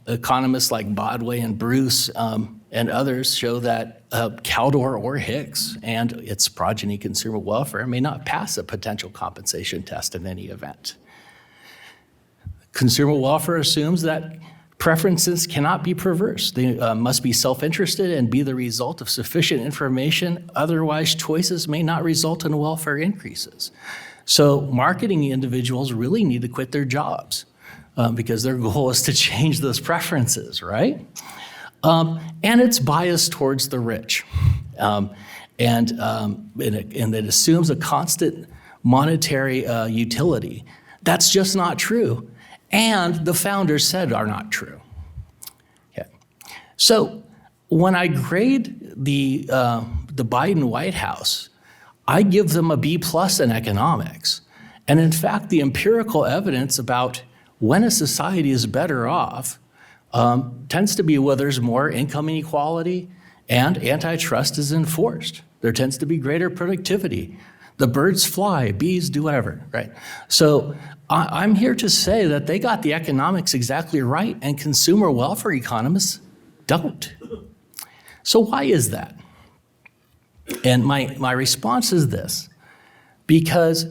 economists like Bodway and Bruce and others show that Caldor or Hicks and its progeny consumer welfare may not pass a potential compensation test in any event. Consumer welfare assumes that preferences cannot be perverse. They must be self-interested and be the result of sufficient information. Otherwise, choices may not result in welfare increases. So marketing individuals really need to quit their jobs because their goal is to change those preferences, right? And it's biased towards the rich. And it assumes a constant monetary utility. That's just not true. And the founders said are not true. Okay. So when I grade the Biden White House, I give them a B+ in economics. And in fact, the empirical evidence about when a society is better off tends to be where there's more income inequality and antitrust is enforced. There tends to be greater productivity. The birds fly, bees do whatever, right? So I'm here to say that they got the economics exactly right and consumer welfare economists don't. So why is that? And my response is this: because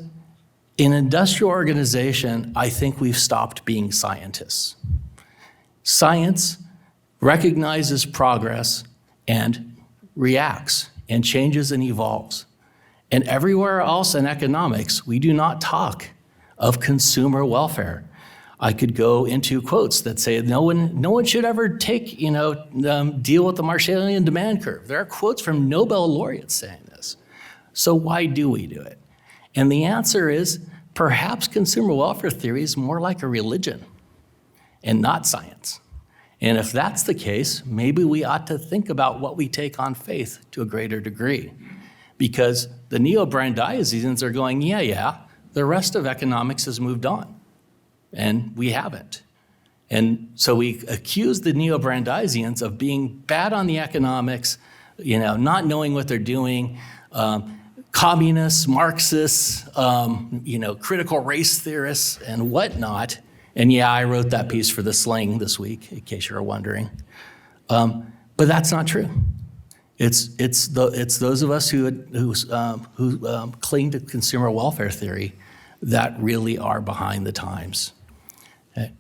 in industrial organization, I think we've stopped being scientists. Science recognizes progress and reacts and changes and evolves. And everywhere else in economics, we do not talk of consumer welfare. I could go into quotes that say no one should ever take, deal with the Marshallian demand curve. There are quotes from Nobel laureates saying this. So why do we do it? And the answer is perhaps consumer welfare theory is more like a religion and not science. And if that's the case, maybe we ought to think about what we take on faith to a greater degree. Because the neo-Brandeisians are going, yeah, the rest of economics has moved on, and we haven't. And so we accuse the neo-Brandeisians of being bad on the economics, not knowing what they're doing, communists, Marxists, critical race theorists, and whatnot. And yeah, I wrote that piece for The Sling this week, in case you're wondering. But that's not true. It's those of us who cling to consumer welfare theory that really are behind the times. Okay.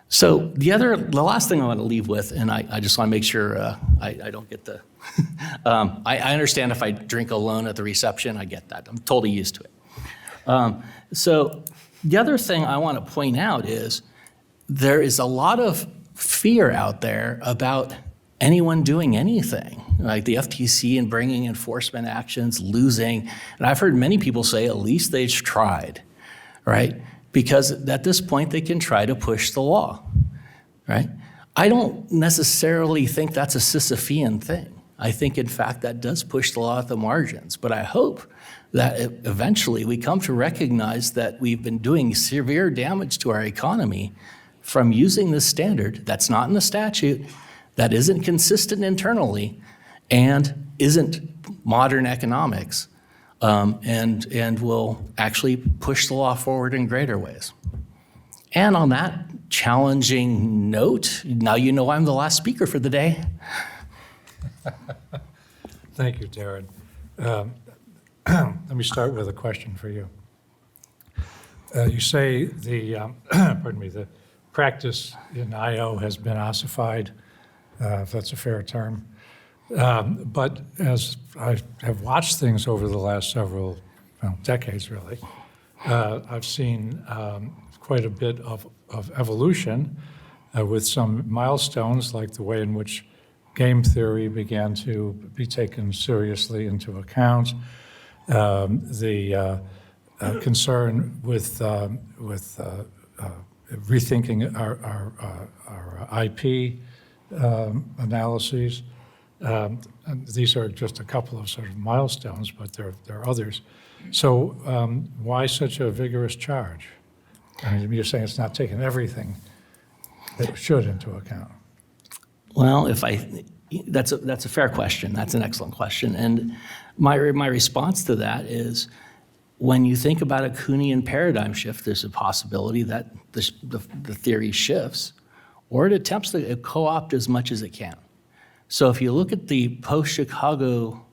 So the last thing I want to leave with, and I just want to make sure I don't get the, I understand if I drink alone at the reception, I get that. I'm totally used to it. So the other thing I want to point out is there is a lot of fear out there about anyone doing anything, like the FTC and bringing enforcement actions, losing. And I've heard many people say at least they've tried, right? Because at this point they can try to push the law, right? I don't necessarily think that's a Sisyphean thing. I think, in fact, that does push the law at the margins. But I hope that eventually we come to recognize that we've been doing severe damage to our economy from using this standard that's not in the statute, that isn't consistent internally, and isn't modern economics, and will actually push the law forward in greater ways. And on that challenging note, now you know I'm the last speaker for the day. Thank you, Darren. Let me start with a question for you. You say the, pardon me, the practice in IO has been ossified, if that's a fair term. But as I have watched things over the last several decades, really, I've seen quite a bit of evolution with some milestones, like the way in which game theory began to be taken seriously into account, the concern with rethinking our IP analyses. And these are just a couple of sort of milestones, but there are others. So why such a vigorous charge? I mean, you're saying it's not taking everything that it should into account. Well, that's a fair question. That's an excellent question. And my response to that is, when you think about a Kuhnian paradigm shift, there's a possibility that the theory shifts, or it attempts to co-opt as much as it can. So if you look at the post-Chicago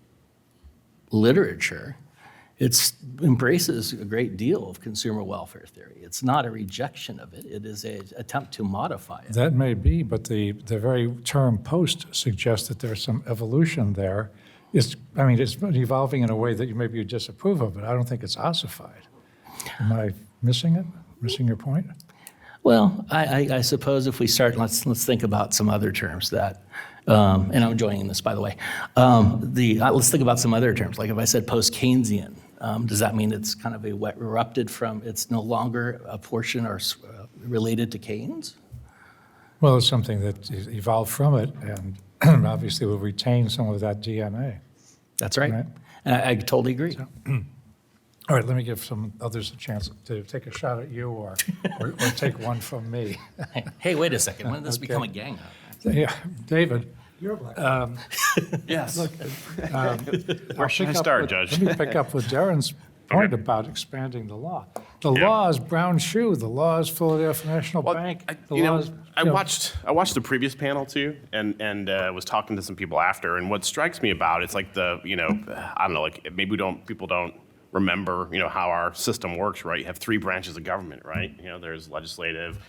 literature, it embraces a great deal of consumer welfare theory. It's not a rejection of it. It is an attempt to modify it. That may be, but the very term post suggests that there's some evolution there. It's evolving in a way that you disapprove of, but I don't think it's ossified. Am I missing it? Missing your point? Well, I suppose if we start, let's think about some other terms that, and I'm joining this, by the way. Let's think about some other terms. Like if I said post-Keynesian, does that mean it's kind of erupted from, it's no longer a portion or related to Keynes? Well, it's something that evolved from it, and obviously will retain some of that DNA. That's right. Right. And I totally agree. So, all right, let me give some others a chance to take a shot at you or take one from me. Hey, wait a second. When did this Okay. become a gang up? Yeah, David. You're black. Yes. Where should I start, Judge? Let me pick up with Darren's point about expanding the law. The law is brown shoe. The law is Philadelphia National Bank. I watched the previous panel too, and was talking to some people after. And what strikes me about it's like I don't know, like maybe people don't remember how our system works, right? You have three branches of government, right? There's legislative,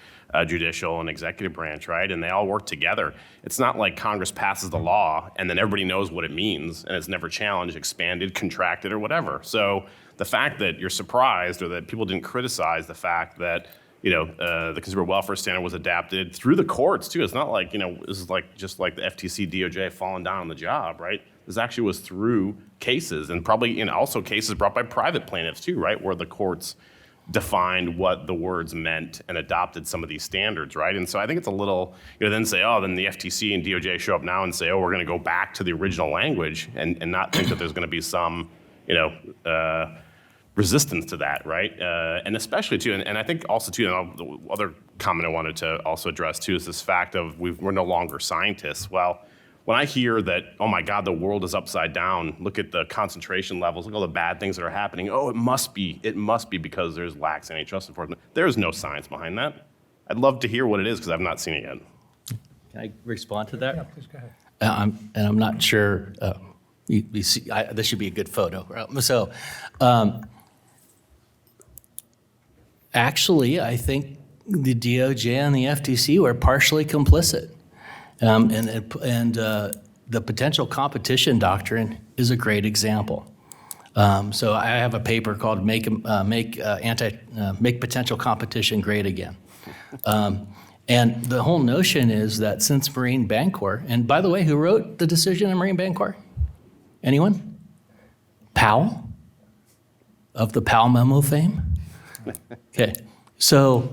judicial, and executive branch, right? And they all work together. It's not like Congress passes the law and then everybody knows what it means and it's never challenged, expanded, contracted, or whatever. So the fact that you're surprised or that people didn't criticize the fact that the consumer welfare standard was adapted through the courts too. It's not like this is like just like the FTC, DOJ falling down on the job, right? This actually was through cases and probably also cases brought by private plaintiffs too, right? Where the courts defined what the words meant and adopted some of these standards, right? And so I think it's a little, then say, then the FTC and DOJ show up now and say, we're going to go back to the original language and not think that there's going to be some, resistance to that, right? And especially too, and I think also too, and the other comment I wanted to also address too is this fact of we're no longer scientists. Well, when I hear that, oh my God, the world is upside down, look at the concentration levels, look at all the bad things that are happening. Oh, it must be because there's lax antitrust enforcement. There's no science behind that. I'd love to hear what it is because I've not seen it yet. Can I respond to that? Yeah, please go ahead. I'm not sure. You see, this should be a good photo. So, actually, I think the DOJ and the FTC were partially complicit. And the potential competition doctrine is a great example. So I have a paper called Make Potential Competition Great Again. And the whole notion is that since Marine Bancorp, and by the way, who wrote the decision in Marine Bancorp? Anyone? Powell? Of the Powell memo fame? Okay, so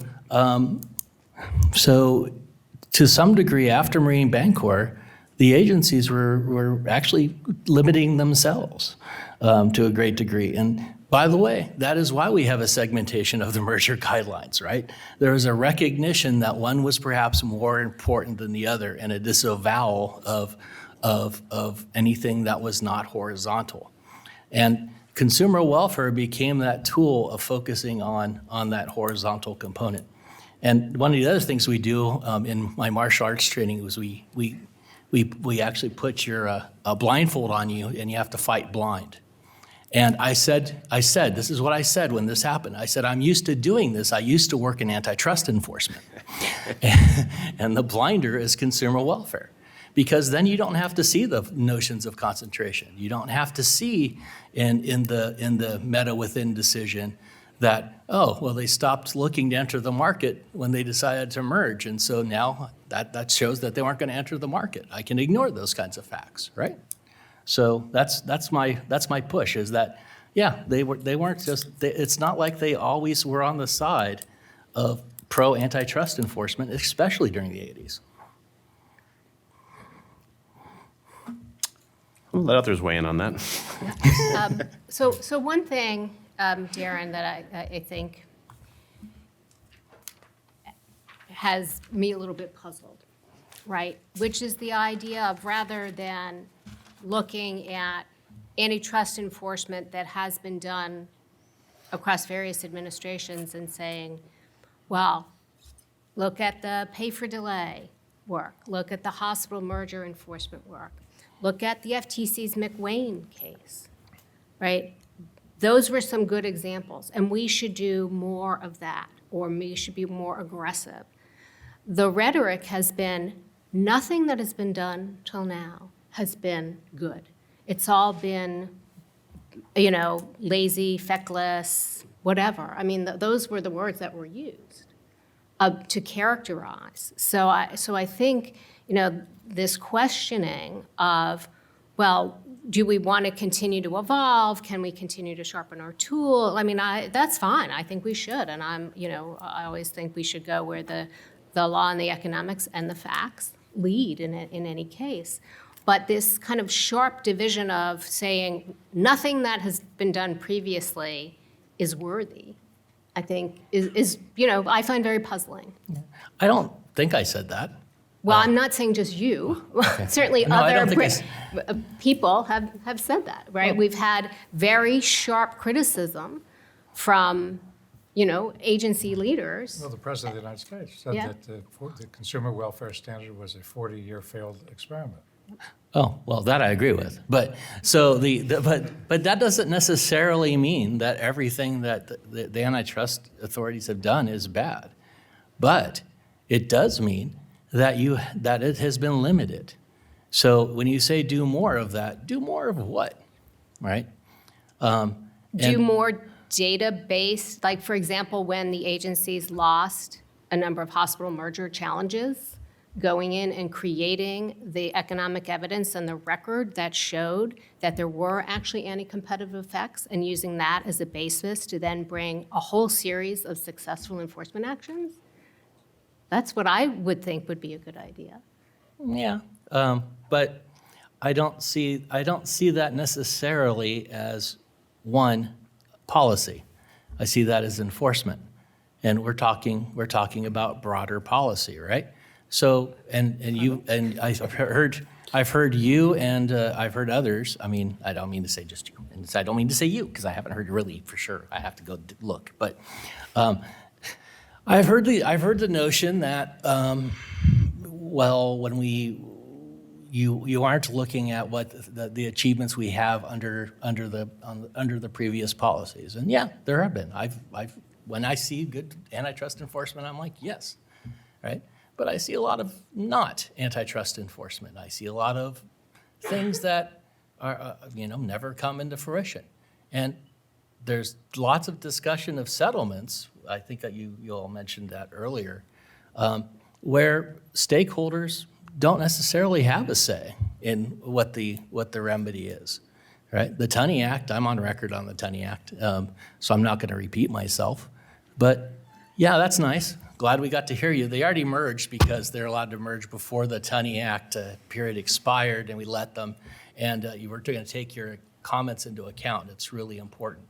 to some degree after Marine Bancorp, the agencies were actually limiting themselves to a great degree. And by the way, that is why we have a segmentation of the merger guidelines, right? There is a recognition that one was perhaps more important than the other and a disavowal of anything that was not horizontal. And consumer welfare became that tool of focusing on that horizontal component. And one of the other things we do in my martial arts training was we actually put a blindfold on you and you have to fight blind. And I said, this is what I said when this happened. I said, I'm used to doing this. I used to work in antitrust enforcement. And the blinder is consumer welfare. Because then you don't have to see the notions of concentration. You don't have to see in the meta within decision that, oh, well, they stopped looking to enter the market when they decided to merge. And so now that shows that they weren't going to enter the market. I can ignore those kinds of facts, right? So that's my push is that, yeah, they weren't just, it's not like they always were on the side of pro-antitrust enforcement, especially during the 80s. I'll let others weigh in on that. So one thing, Darren, that I think has me a little bit puzzled, right? Which is the idea of rather than looking at antitrust enforcement that has been done across various administrations and saying, well, look at the pay for delay work, look at the hospital merger enforcement work, look at the FTC's McWane case, right? Those were some good examples, and we should do more of that, or we should be more aggressive. The rhetoric has been, nothing that has been done till now has been good. It's all been, lazy, feckless, whatever. I mean, those were the words that were used to characterize. So I think, this questioning of, well, do we want to continue to evolve? Can we continue to sharpen our tool? I mean, that's fine. I think we should. And I always think we should go where the law and the economics and the facts lead in any case. But this kind of sharp division of saying nothing that has been done previously is worthy, I think is I find very puzzling. I don't think I said that. Well, I'm not saying just you. Certainly No, I don't other think people have said that, right? Well, We've had very sharp criticism from, agency leaders. Well, the President of the United States said Yeah. that the consumer welfare standard was a 40-year failed experiment. Oh, well, that I agree with. But so but that doesn't necessarily mean that everything that the antitrust authorities have done is bad. But it does mean that it has been limited. So when you say do more of that, do more of what, right? Do more data-based, like for example, when the agencies lost a number of hospital merger challenges, going in and creating the economic evidence and the record that showed that there were actually anti-competitive effects and using that as a basis to then bring a whole series of successful enforcement actions? That's what I would think would be a good idea. Yeah, but I don't see that necessarily as one policy. I see that as enforcement, and we're talking about broader policy, right? So I've heard you and I've heard others. I mean, I don't mean to say just you, and I don't mean to say you because I haven't heard really for sure. I have to go look, but I've heard the notion that when you aren't looking at what the achievements we have under the previous policies, and yeah, there have been. When I see good antitrust enforcement, I'm like yes, right. But I see a lot of not antitrust enforcement. I see a lot of things that are, never come into fruition. And there's lots of discussion of settlements, I think that you all mentioned that earlier, where stakeholders don't necessarily have a say in what the remedy is, right? The Tunney Act, I'm on record on the Tunney Act, so I'm not going to repeat myself. But yeah, that's nice. Glad we got to hear you. They already merged because they're allowed to merge before the Tunney Act period expired, and we let them. And you were going to take your comments into account. It's really important.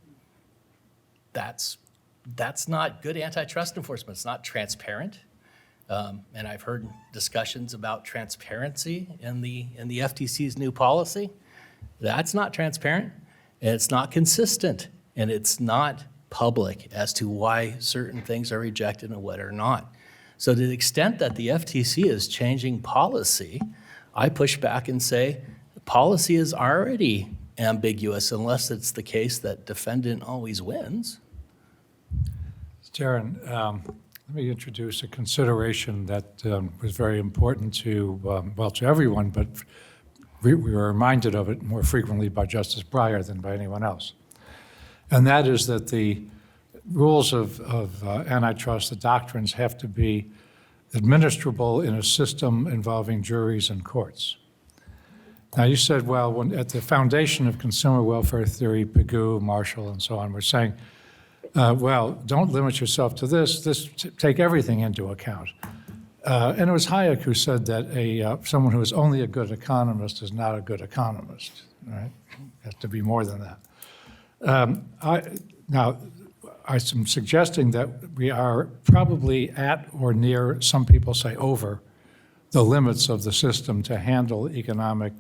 That's not good antitrust enforcement. It's not transparent. And I've heard discussions about transparency in the FTC's new policy. That's not transparent, and it's not consistent, and it's not public as to why certain things are rejected and what are not. So to the extent that the FTC is changing policy, I push back and say policy is already ambiguous unless it's the case that defendant always wins. Darren, let me introduce a consideration that was very important to, to everyone, but we were reminded of it more frequently by Justice Breyer than by anyone else. And that is that the rules of antitrust, the doctrines, have to be administrable in a system involving juries and courts. Now, you said, well, at the foundation of consumer welfare theory, Pigou, Marshall, and so on, we're saying, don't limit yourself to this, take everything into account. And it was Hayek who said that someone who is only a good economist is not a good economist, right? Has to be more than that. I'm suggesting that we are probably at or near, some people say over, the limits of the system to handle economic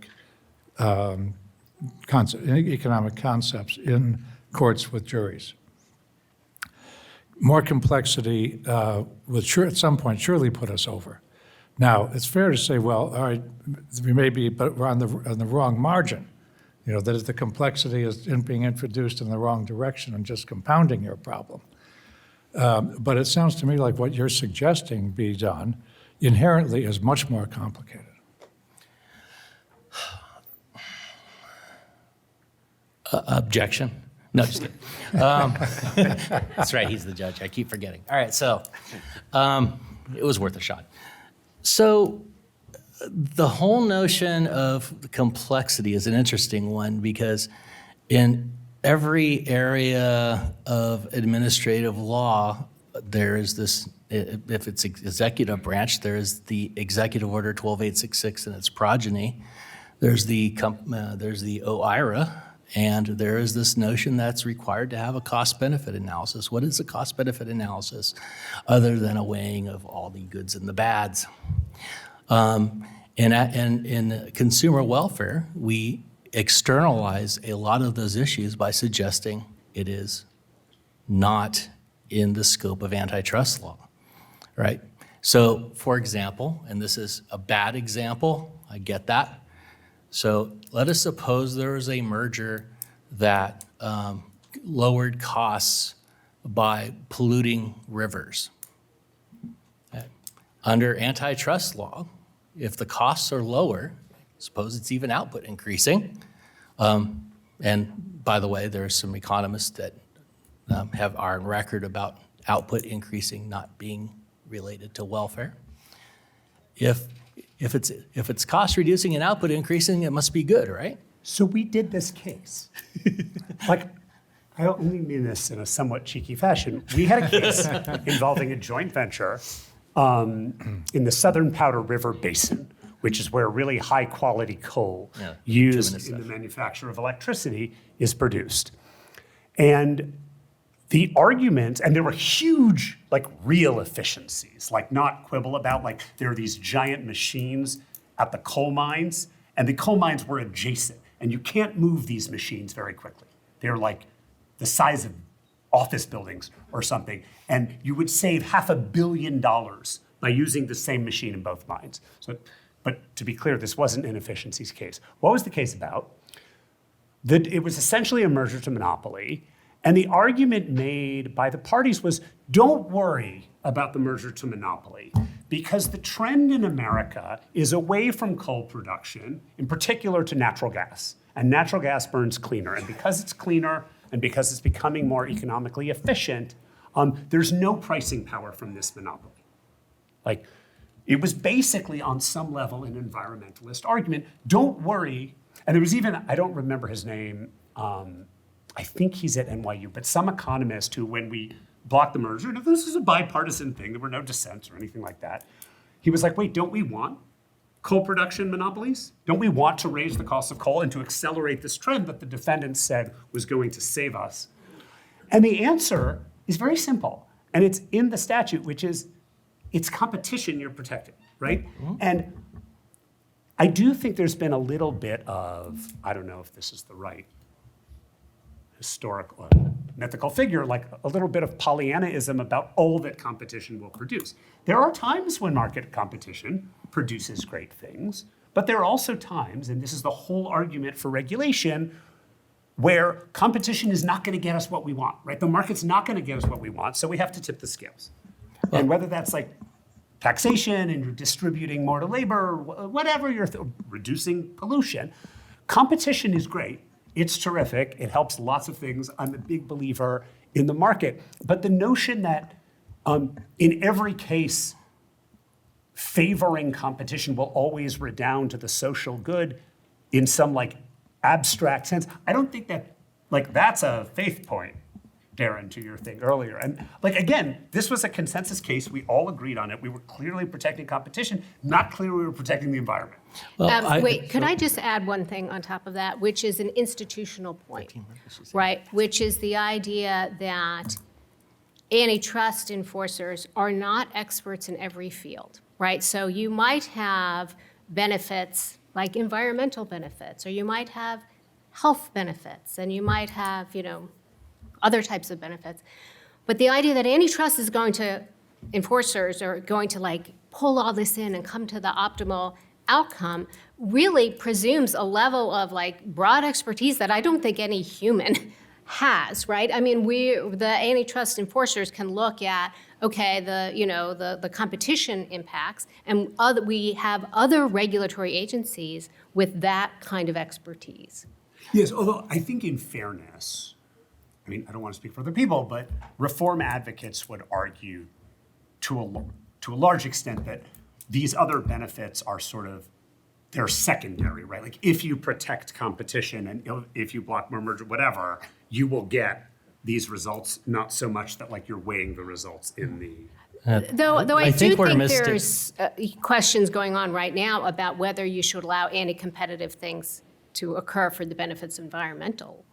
concepts in courts with juries. More complexity will at some point surely put us over. Now, it's fair to say, well, all right, we may be, but we're on the wrong margin. You know, that if the complexity is being introduced in the wrong direction and just compounding your problem. But it sounds to me like what you're suggesting be done inherently is much more complicated. Objection. No, just kidding. That's right, he's the judge. I keep forgetting. All right, so it was worth a shot. So the whole notion of complexity is an interesting one because in every area of administrative law, there is this, if it's executive branch, there is the Executive Order 12866 and its progeny. There's the OIRA, and there is this notion that's required to have a cost-benefit analysis. What is a cost-benefit analysis other than a weighing of all the goods and the bads? And in consumer welfare, we externalize a lot of those issues by suggesting it is not in the scope of antitrust law, right? So, for example, and this is a bad example, I get that. So let us suppose there was a merger that lowered costs by polluting rivers. Under antitrust law, if the costs are lower, suppose it's even output increasing. And by the way, there are some economists that are on record about output increasing not being related to welfare. If it's cost reducing and output increasing, it must be good, right? So we did this case. Like, I only mean this in a somewhat cheeky fashion. We had a case involving a joint venture in the Southern Powder River Basin, which is where really high quality coal used in the manufacture of electricity is produced. And the argument, and there were huge, like real efficiencies, like not quibble about, like there are these giant machines at the coal mines, and the coal mines were adjacent, and you can't move these machines very quickly. They're like the size of office buildings or something, and you would save $500 million by using the same machine in both mines. So, but to be clear, this wasn't an efficiencies case. What was the case about? It was essentially a merger to monopoly, and the argument made by the parties was, don't worry about the merger to monopoly, because the trend in America is away from coal production, in particular to natural gas. And natural gas burns cleaner. And because it's cleaner and because it's becoming more economically efficient, there's no pricing power from this monopoly. Like, it was basically on some level an environmentalist argument. Don't worry. And there was even, I don't remember his name, I think he's at NYU, but some economist who, when we blocked the merger, and this is a bipartisan thing, there were no dissents or anything like that, he was like, wait, don't we want coal production monopolies? Don't we want to raise the cost of coal and to accelerate this trend that the defendants said was going to save us? And the answer is very simple, and it's in the statute, which is, it's competition you're protecting, right? And I do think there's been a little bit of, I don't know if this is the right historical, mythical figure, like a little bit of Pollyannaism about all that competition will produce. There are times when market competition produces great things, but there are also times, and this is the whole argument for regulation, where competition is not going to get us what we want, right? The market's not going to get us what we want, so we have to tip the scales. And whether that's like taxation and you're distributing more to labor, whatever you're reducing pollution, competition is great. It's terrific. It helps lots of things. I'm a big believer in the market. But the notion that in every case, favoring competition will always redound to the social good in some like abstract sense, I don't think that, like, that's a faith point, Darren, to your thing earlier. And like, again, this was a consensus case. We all agreed on it. We were clearly protecting competition, not clearly we were protecting the environment. Well, Wait, could I just add one thing on top of that, which is an institutional point, right? Which is the idea that antitrust enforcers are not experts in every field, right? So you might have benefits like environmental benefits, or you might have health benefits, and you might have, other types of benefits. But the idea that antitrust is going to, enforcers are going to like pull all this in and come to the optimal outcome really presumes a level of like broad expertise that I don't think any human has, right? I mean, the antitrust enforcers can look at, okay, the competition impacts, and we have other regulatory agencies with that kind of expertise. Yes, although I think in fairness, I mean, I don't want to speak for other people, but reform advocates would argue to a large extent that these other benefits are sort of, they're secondary, right? Like, if you protect competition and if you block more merger, whatever, you will get these results, not so much that like you're weighing the results in the... Though I do we're think there's questions going on right now about whether you should allow anti-competitive things to occur for the benefits of environmental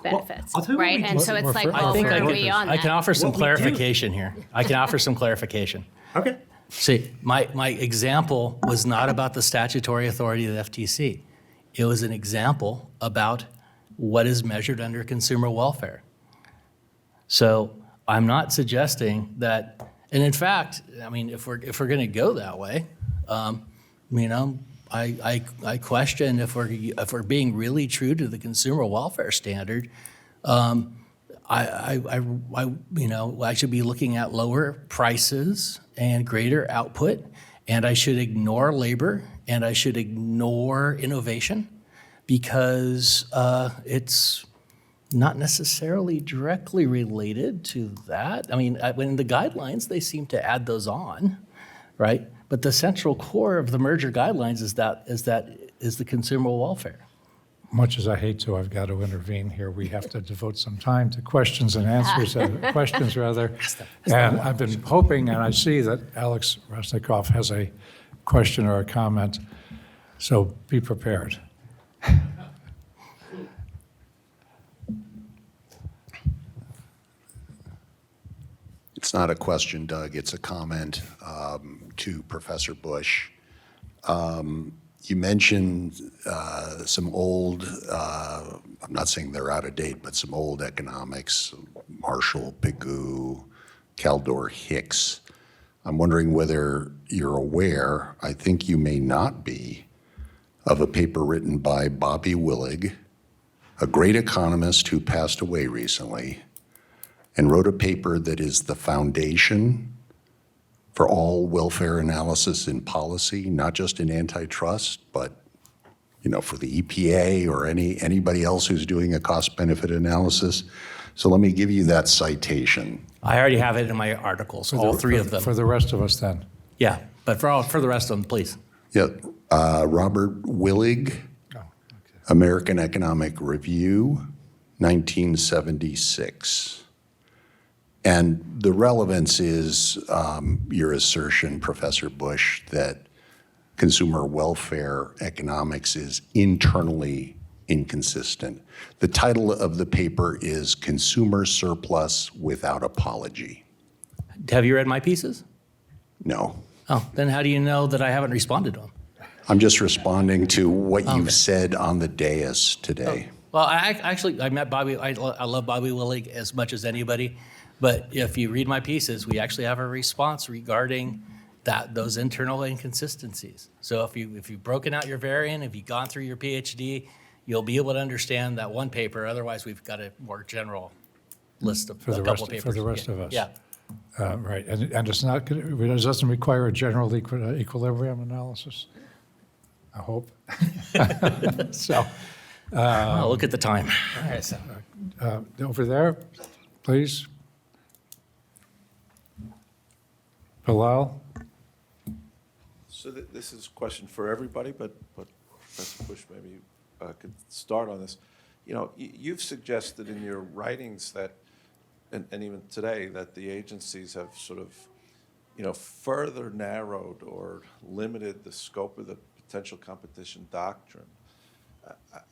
benefits, I'll tell you what right? we And do. so it's like, I well, think where are we on I that? can offer some What we do- clarification here. I can offer some clarification. Okay. See, my example was not about the statutory authority of the FTC. It was an example about what is measured under consumer welfare. So I'm not suggesting that, and in fact, I mean, if we're going to go that way, I question if we're being really true to the consumer welfare standard. I should be looking at lower prices and greater output, and I should ignore labor, and I should ignore innovation, because it's not necessarily directly related to that. I mean, when the guidelines, they seem to add those on, right? But the central core of the merger guidelines is the consumer welfare. Much as I hate to, I've got to intervene here. We have to devote some time to questions and answers, questions rather. And I've been hoping, and I see that Alex Resnikoff has a question or a comment, so be prepared. It's not a question, Doug. It's a comment to Professor Bush. You mentioned some old, I'm not saying they're out of date, but some old economics, Marshall, Pigou, Caldor, Hicks. I'm wondering whether you're aware, I think you may not be, of a paper written by Bobby Willig, a great economist who passed away recently, and wrote a paper that is the foundation for all welfare analysis in policy, not just in antitrust, but for the EPA or anybody else who's doing a cost-benefit analysis. So let me give you that citation. I already have it in my articles, all three of them. For the rest of us then. Yeah, but for the rest of them, please. Yeah, Robert Willig, American Economic Review, 1976. And the relevance is your assertion, Professor Bush, that consumer welfare economics is internally inconsistent. The title of the paper is Consumer Surplus Without Apology. Have you read my pieces? No. Oh, then how do you know that I haven't responded to them? I'm just responding to what you've said on the dais today. Well, I met Bobby. I love Bobby Willig as much as anybody. But if you read my pieces, we actually have a response regarding those internal inconsistencies. So if you've broken out your variant, if you've gone through your PhD, you'll be able to understand that one paper. Otherwise, we've got a more general list of a couple papers. For the rest of us. Yeah. Right, and it's not, it doesn't require a general equilibrium analysis, I hope. So, Oh, look at the time. over there, please. Bilal? So this is a question for everybody, but Professor Bush, maybe you could start on this. You've suggested in your writings that, and even today, that the agencies have sort of, further narrowed or limited the scope of the potential competition doctrine.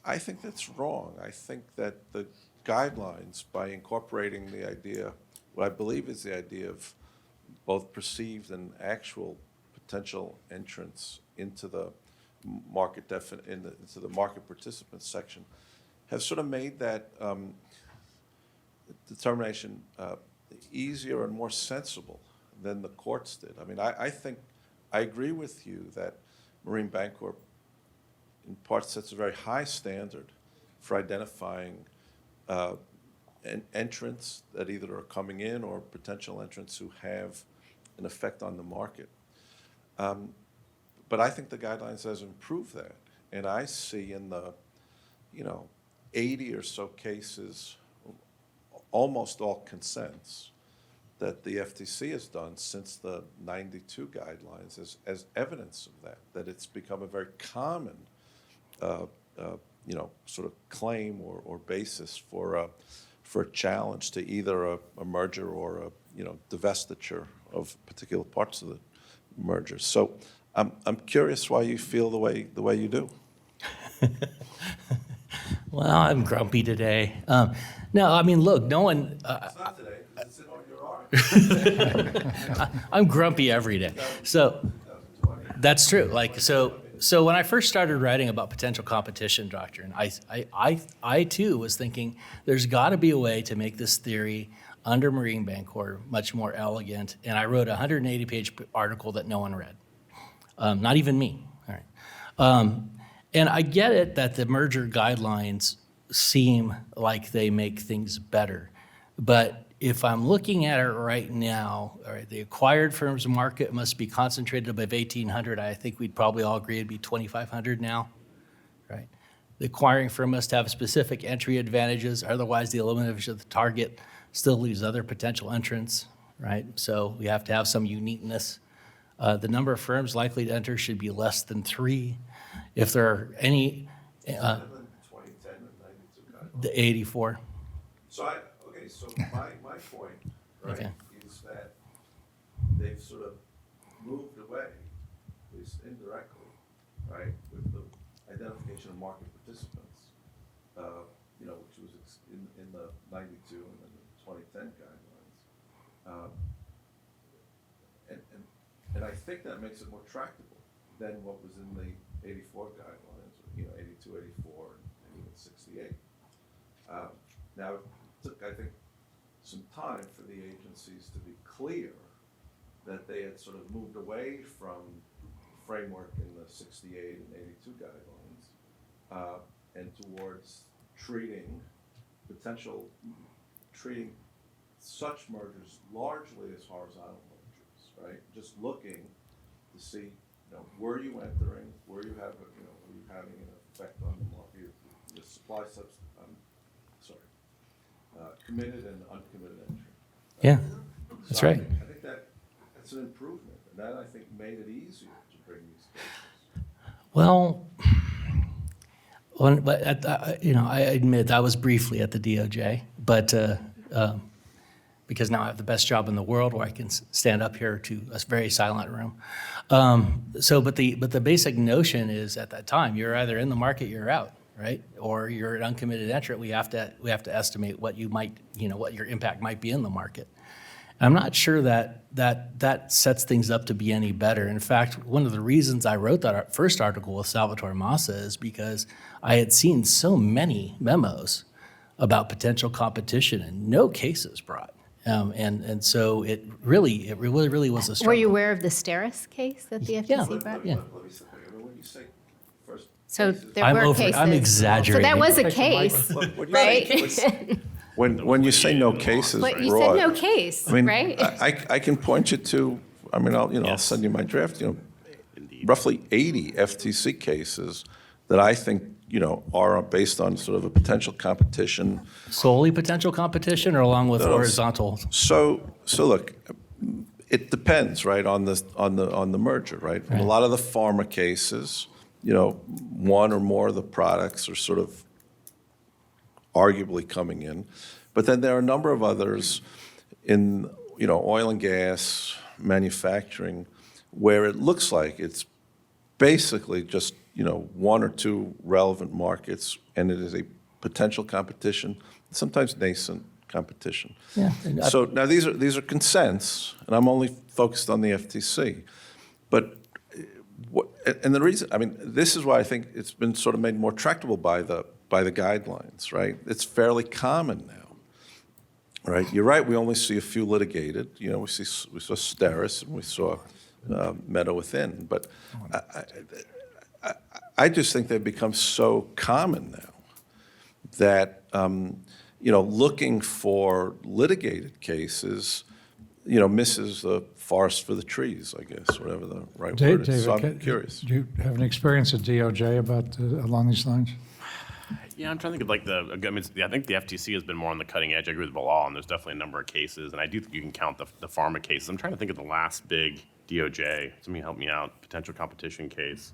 I think that's wrong. I think that the guidelines, by incorporating the idea, what I believe is the idea of both perceived and actual potential entrance into the market into the market participants section, have sort of made that determination easier and more sensible than the courts did. I mean, I think I agree with you that Marine Bancorp in part sets a very high standard for identifying entrants that either are coming in or potential entrants who have an effect on the market. But I think the guidelines has improved that. And I see in the, 80 or so cases, almost all consents that the FTC has done since the 92 guidelines as evidence of that it's become a very common, sort of claim or basis for a challenge to either a merger or a, divestiture of particular parts of the merger. So I'm curious why you feel the way you do. Well, I'm grumpy today. No, I mean, look, no one. It's not today, it's in all your articles. I'm grumpy every day. So that's true. So when I first started writing about potential competition doctrine, I too was thinking there's got to be a way to make this theory under Marine Bancorp much more elegant. And I wrote a 180-page article that no one read, not even me. All right. And I get it that the merger guidelines seem like they make things better. But if I'm looking at it right now, all right, the acquired firms market must be concentrated above 1,800. I think we'd probably all agree it'd be 2,500 now, right? The acquiring firm must have specific entry advantages. Otherwise, the elimination of the target still leaves other potential entrants, right? So we have to have some uniqueness. The number of firms likely to enter should be less than 3. If there are any, 2010 and 92 guidelines. the 84. So my point, right, Okay. is that they've sort of moved away, at least indirectly, right, with the identification of market participants, which was in the 92 and then the 2010 guidelines. And I think that makes it more tractable than what was in the 84 guidelines, 82, 84, and even 68. Now, it took, I think, some time for the agencies to be clear that they had sort of moved away from framework in the 68 and 82 guidelines and towards treating such mergers largely as horizontal mergers, right? Just looking to see, were you entering, were you having an effect on the market, the supply committed and uncommitted entry. Yeah, that's So right. I think that's an improvement, and that, I think, made it easier to bring these cases. Well, I admit I was briefly at the DOJ, but because now I have the best job in the world where I can stand up here to a very silent room. But the basic notion is at that time, you're either in the market, you're out, right? Or you're an uncommitted entrant. We have to estimate what what your impact might be in the market. I'm not sure that sets things up to be any better. In fact, one of the reasons I wrote that first article with Salvatore Massa is because I had seen so many memos about potential competition and no cases brought. And so it really was a struggle. Were you aware of the Steris case that the FTC brought? Yeah. Let me say, when you say first. So cases- there were cases. I'm exaggerating. So that was a Take the mic. case, What you right? say- When you say no cases, But you broad, said no case, I mean, right? I can point you to, I mean, I'll send you my draft, roughly 80 FTC cases that I think, are based on sort of a potential competition. Solely potential competition or along with horizontal? So look, it depends, right, on the merger, right? In a lot of the pharma cases, one or more of the products are sort of arguably coming in. But then there are a number of others in, oil and gas, manufacturing, where it looks like it's basically just, one or two relevant markets, and it is a potential competition, sometimes nascent competition. Yeah. So now these are consents, and I'm only focused on the FTC. But and the reason, I mean, this is why I think it's been sort of made more tractable by the guidelines, right? It's fairly common now, right? You're right. We only see a few litigated. We saw Steris and we saw Meta Within, but I just think they've become so common now that looking for litigated cases, misses the forest for the trees, I guess, whatever the right word is. So I'm curious. Do you have any experience at DOJ along these lines? Yeah, I'm trying to think of I think the FTC has been more on the cutting edge. I agree with the law, and there's definitely a number of cases, and I do think you can count the pharma cases. I'm trying to think of the last big DOJ. Somebody help me out. Potential competition case.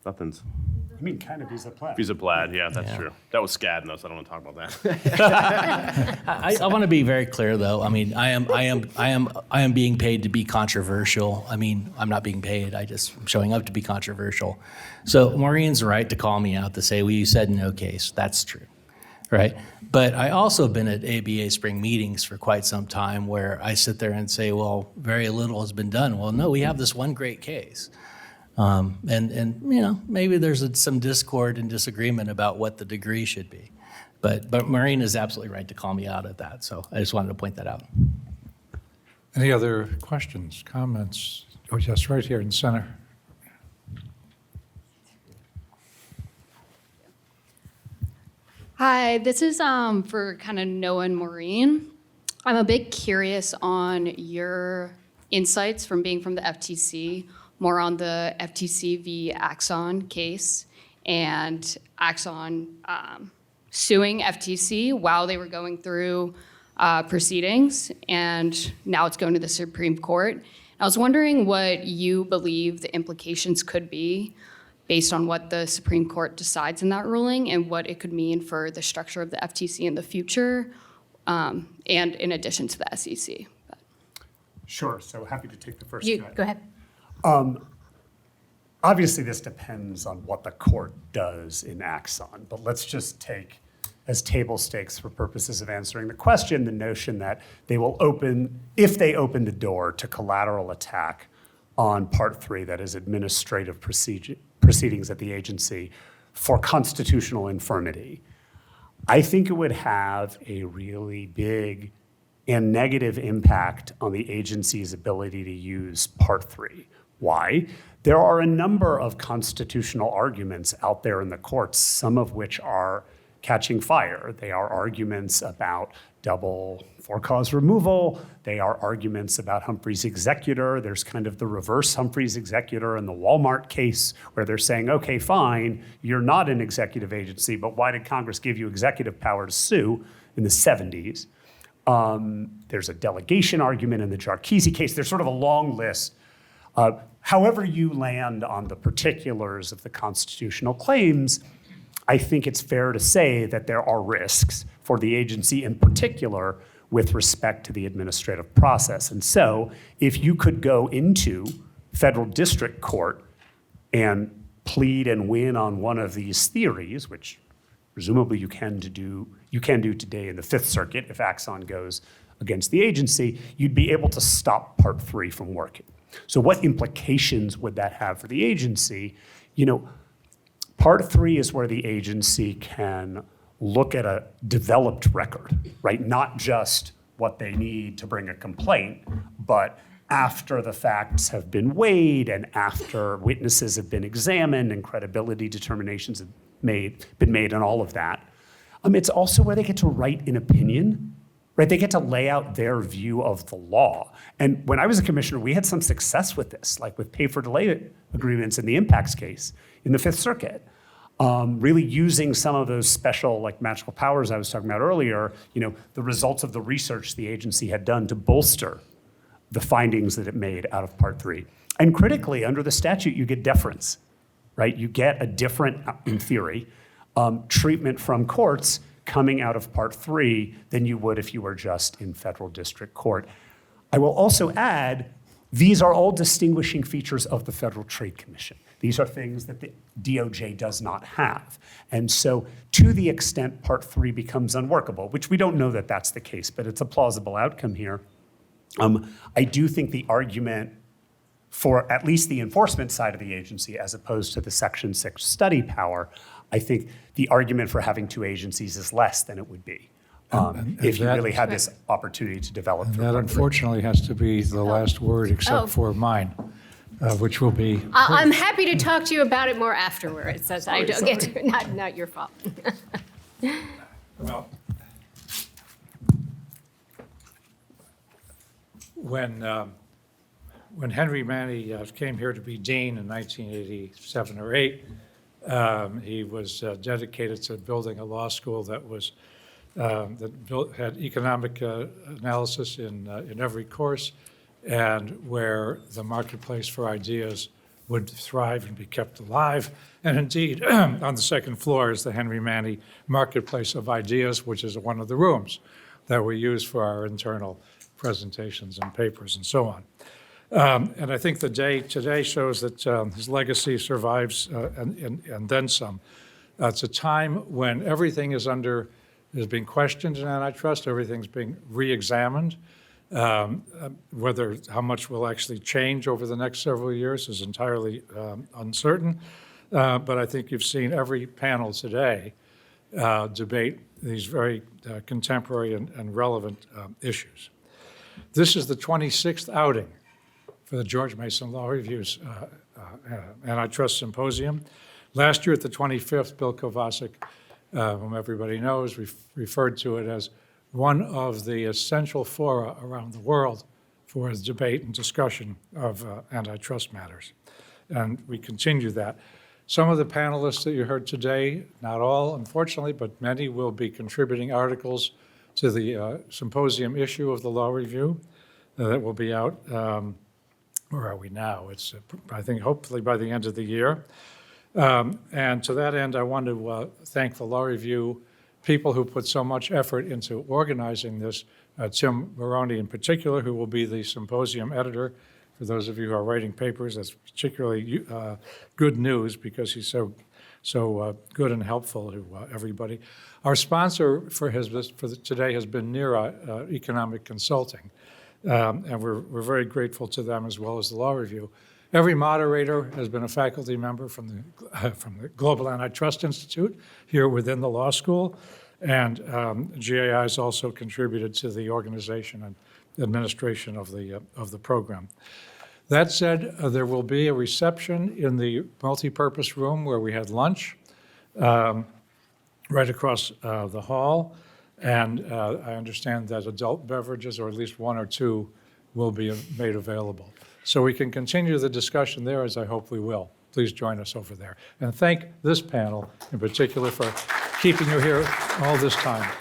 Nothing's. I mean, kind of Visa Plaid. Visa Plaid, yeah, that's true. That was Skadden, though, so I don't want to talk about that. I want to be very clear, though. I mean, I am being paid to be controversial. I mean, I'm not being paid. I'm showing up to be controversial. So Maureen's right to call me out to say, well, you said no case. That's true, right? But I also have been at ABA spring meetings for quite some time where I sit there and say, well, very little has been done. Well, no, we have this one great case. And maybe there's some discord and disagreement about what the degree should be. But Maureen is absolutely right to call me out at that. So I just wanted to point that out. Any other questions, comments? Oh, yes, right here in the center. Hi, this is for kind of Noah and Maureen. I'm a bit curious on your insights from being from the FTC, more on the FTC v. Axon case and Axon suing FTC while they were going through proceedings, and now it's going to the Supreme Court. I was wondering what you believe the implications could be based on what the Supreme Court decides in that ruling and what it could mean for the structure of the FTC in the future, and in addition to the SEC. Sure, so happy to take the first You, cut. go ahead. Obviously, this depends on what the court does in Axon, but let's just take as table stakes for purposes of answering the question, the notion that they will open, if they open the door to collateral attack on Part 3, that is administrative proceedings at the agency for constitutional infirmity, I think it would have a really big and negative impact on the agency's ability to use Part 3. Why? There are a number of constitutional arguments out there in the courts, some of which are catching fire. They are arguments about double for-cause removal. They are arguments about Humphrey's executor. There's kind of the reverse Humphrey's executor in the Walmart case where they're saying, okay, fine, you're not an executive agency, but why did Congress give you executive power to sue in the 70s? There's a delegation argument in the Jarkisi case. There's sort of a long list. However you land on the particulars of the constitutional claims, I think it's fair to say that there are risks for the agency in particular with respect to the administrative process. And so if you could go into federal district court and plead and win on one of these theories, which presumably you can do today in the Fifth Circuit if Axon goes against the agency, you'd be able to stop Part 3 from working. So what implications would that have for the agency? Part 3 is where the agency can look at a developed record, right? Not just what they need to bring a complaint, but after the facts have been weighed and after witnesses have been examined and credibility determinations have been made and all of that. It's also where they get to write an opinion, right? They get to lay out their view of the law. And when I was a commissioner, we had some success with this, like with pay for delay agreements in the impacts case in the Fifth Circuit. Really using some of those special, like magical powers I was talking about earlier, the results of the research the agency had done to bolster the findings that it made out of Part 3. And critically, under the statute, you get deference, right? You get a different, in theory, treatment from courts coming out of Part 3 than you would if you were just in federal district court. I will also add, these are all distinguishing features of the Federal Trade Commission. These are things that the DOJ does not have. And so to the extent Part 3 becomes unworkable, which we don't know that that's the case, but it's a plausible outcome here, I do think the argument for at least the enforcement side of the agency as opposed to the Section 6 study power, I think the argument for having two agencies is less than it would be if you really had this opportunity to develop. That unfortunately has to be the last word except for mine, which will be. I'm happy to talk to you about it more afterwards. I don't get to, not your fault. Well, when Henry Manny came here to be dean in 1987 or 8, he was dedicated to building a law school that was had economic analysis in every course, and where the marketplace for ideas would thrive and be kept alive. And indeed, on the second floor is the Henry Manny Marketplace of Ideas, which is one of the rooms that we use for our internal presentations and papers and so on. And I think the day today shows that his legacy survives and then some. It's a time when everything is being questioned in antitrust, everything's being re-examined. Whether how much will actually change over the next several years is entirely uncertain. But I think you've seen every panel today debate these very contemporary and relevant issues. This is the 26th outing for the George Mason Law Review's Antitrust Symposium. Last year at the 25th, Bill Kovacic, whom everybody knows, referred to it as one of the essential fora around the world for the debate and discussion of antitrust matters. And we continue that. Some of the panelists that you heard today, not all, unfortunately, but many will be contributing articles to the symposium issue of the Law Review that will be out. Where are we now? It's, I think, hopefully by the end of the year. And to that end, I want to thank the Law Review people who put so much effort into organizing this. Tim Maroney in particular, who will be the symposium editor. For those of you who are writing papers, that's particularly good news because he's so good and helpful to everybody. Our sponsor for today has been NERA Economic Consulting, and we're very grateful to them as well as the Law Review. Every moderator has been a faculty member from the Global Antitrust Institute here within the law school, and GAI has also contributed to the organization and administration of the program. That said, there will be a reception in the multipurpose room where we had lunch. right across the hall. And I understand that adult beverages, or at least one or two, will be made available. So we can continue the discussion there, as I hope we will. Please join us over there. And thank this panel in particular for keeping you here all this time.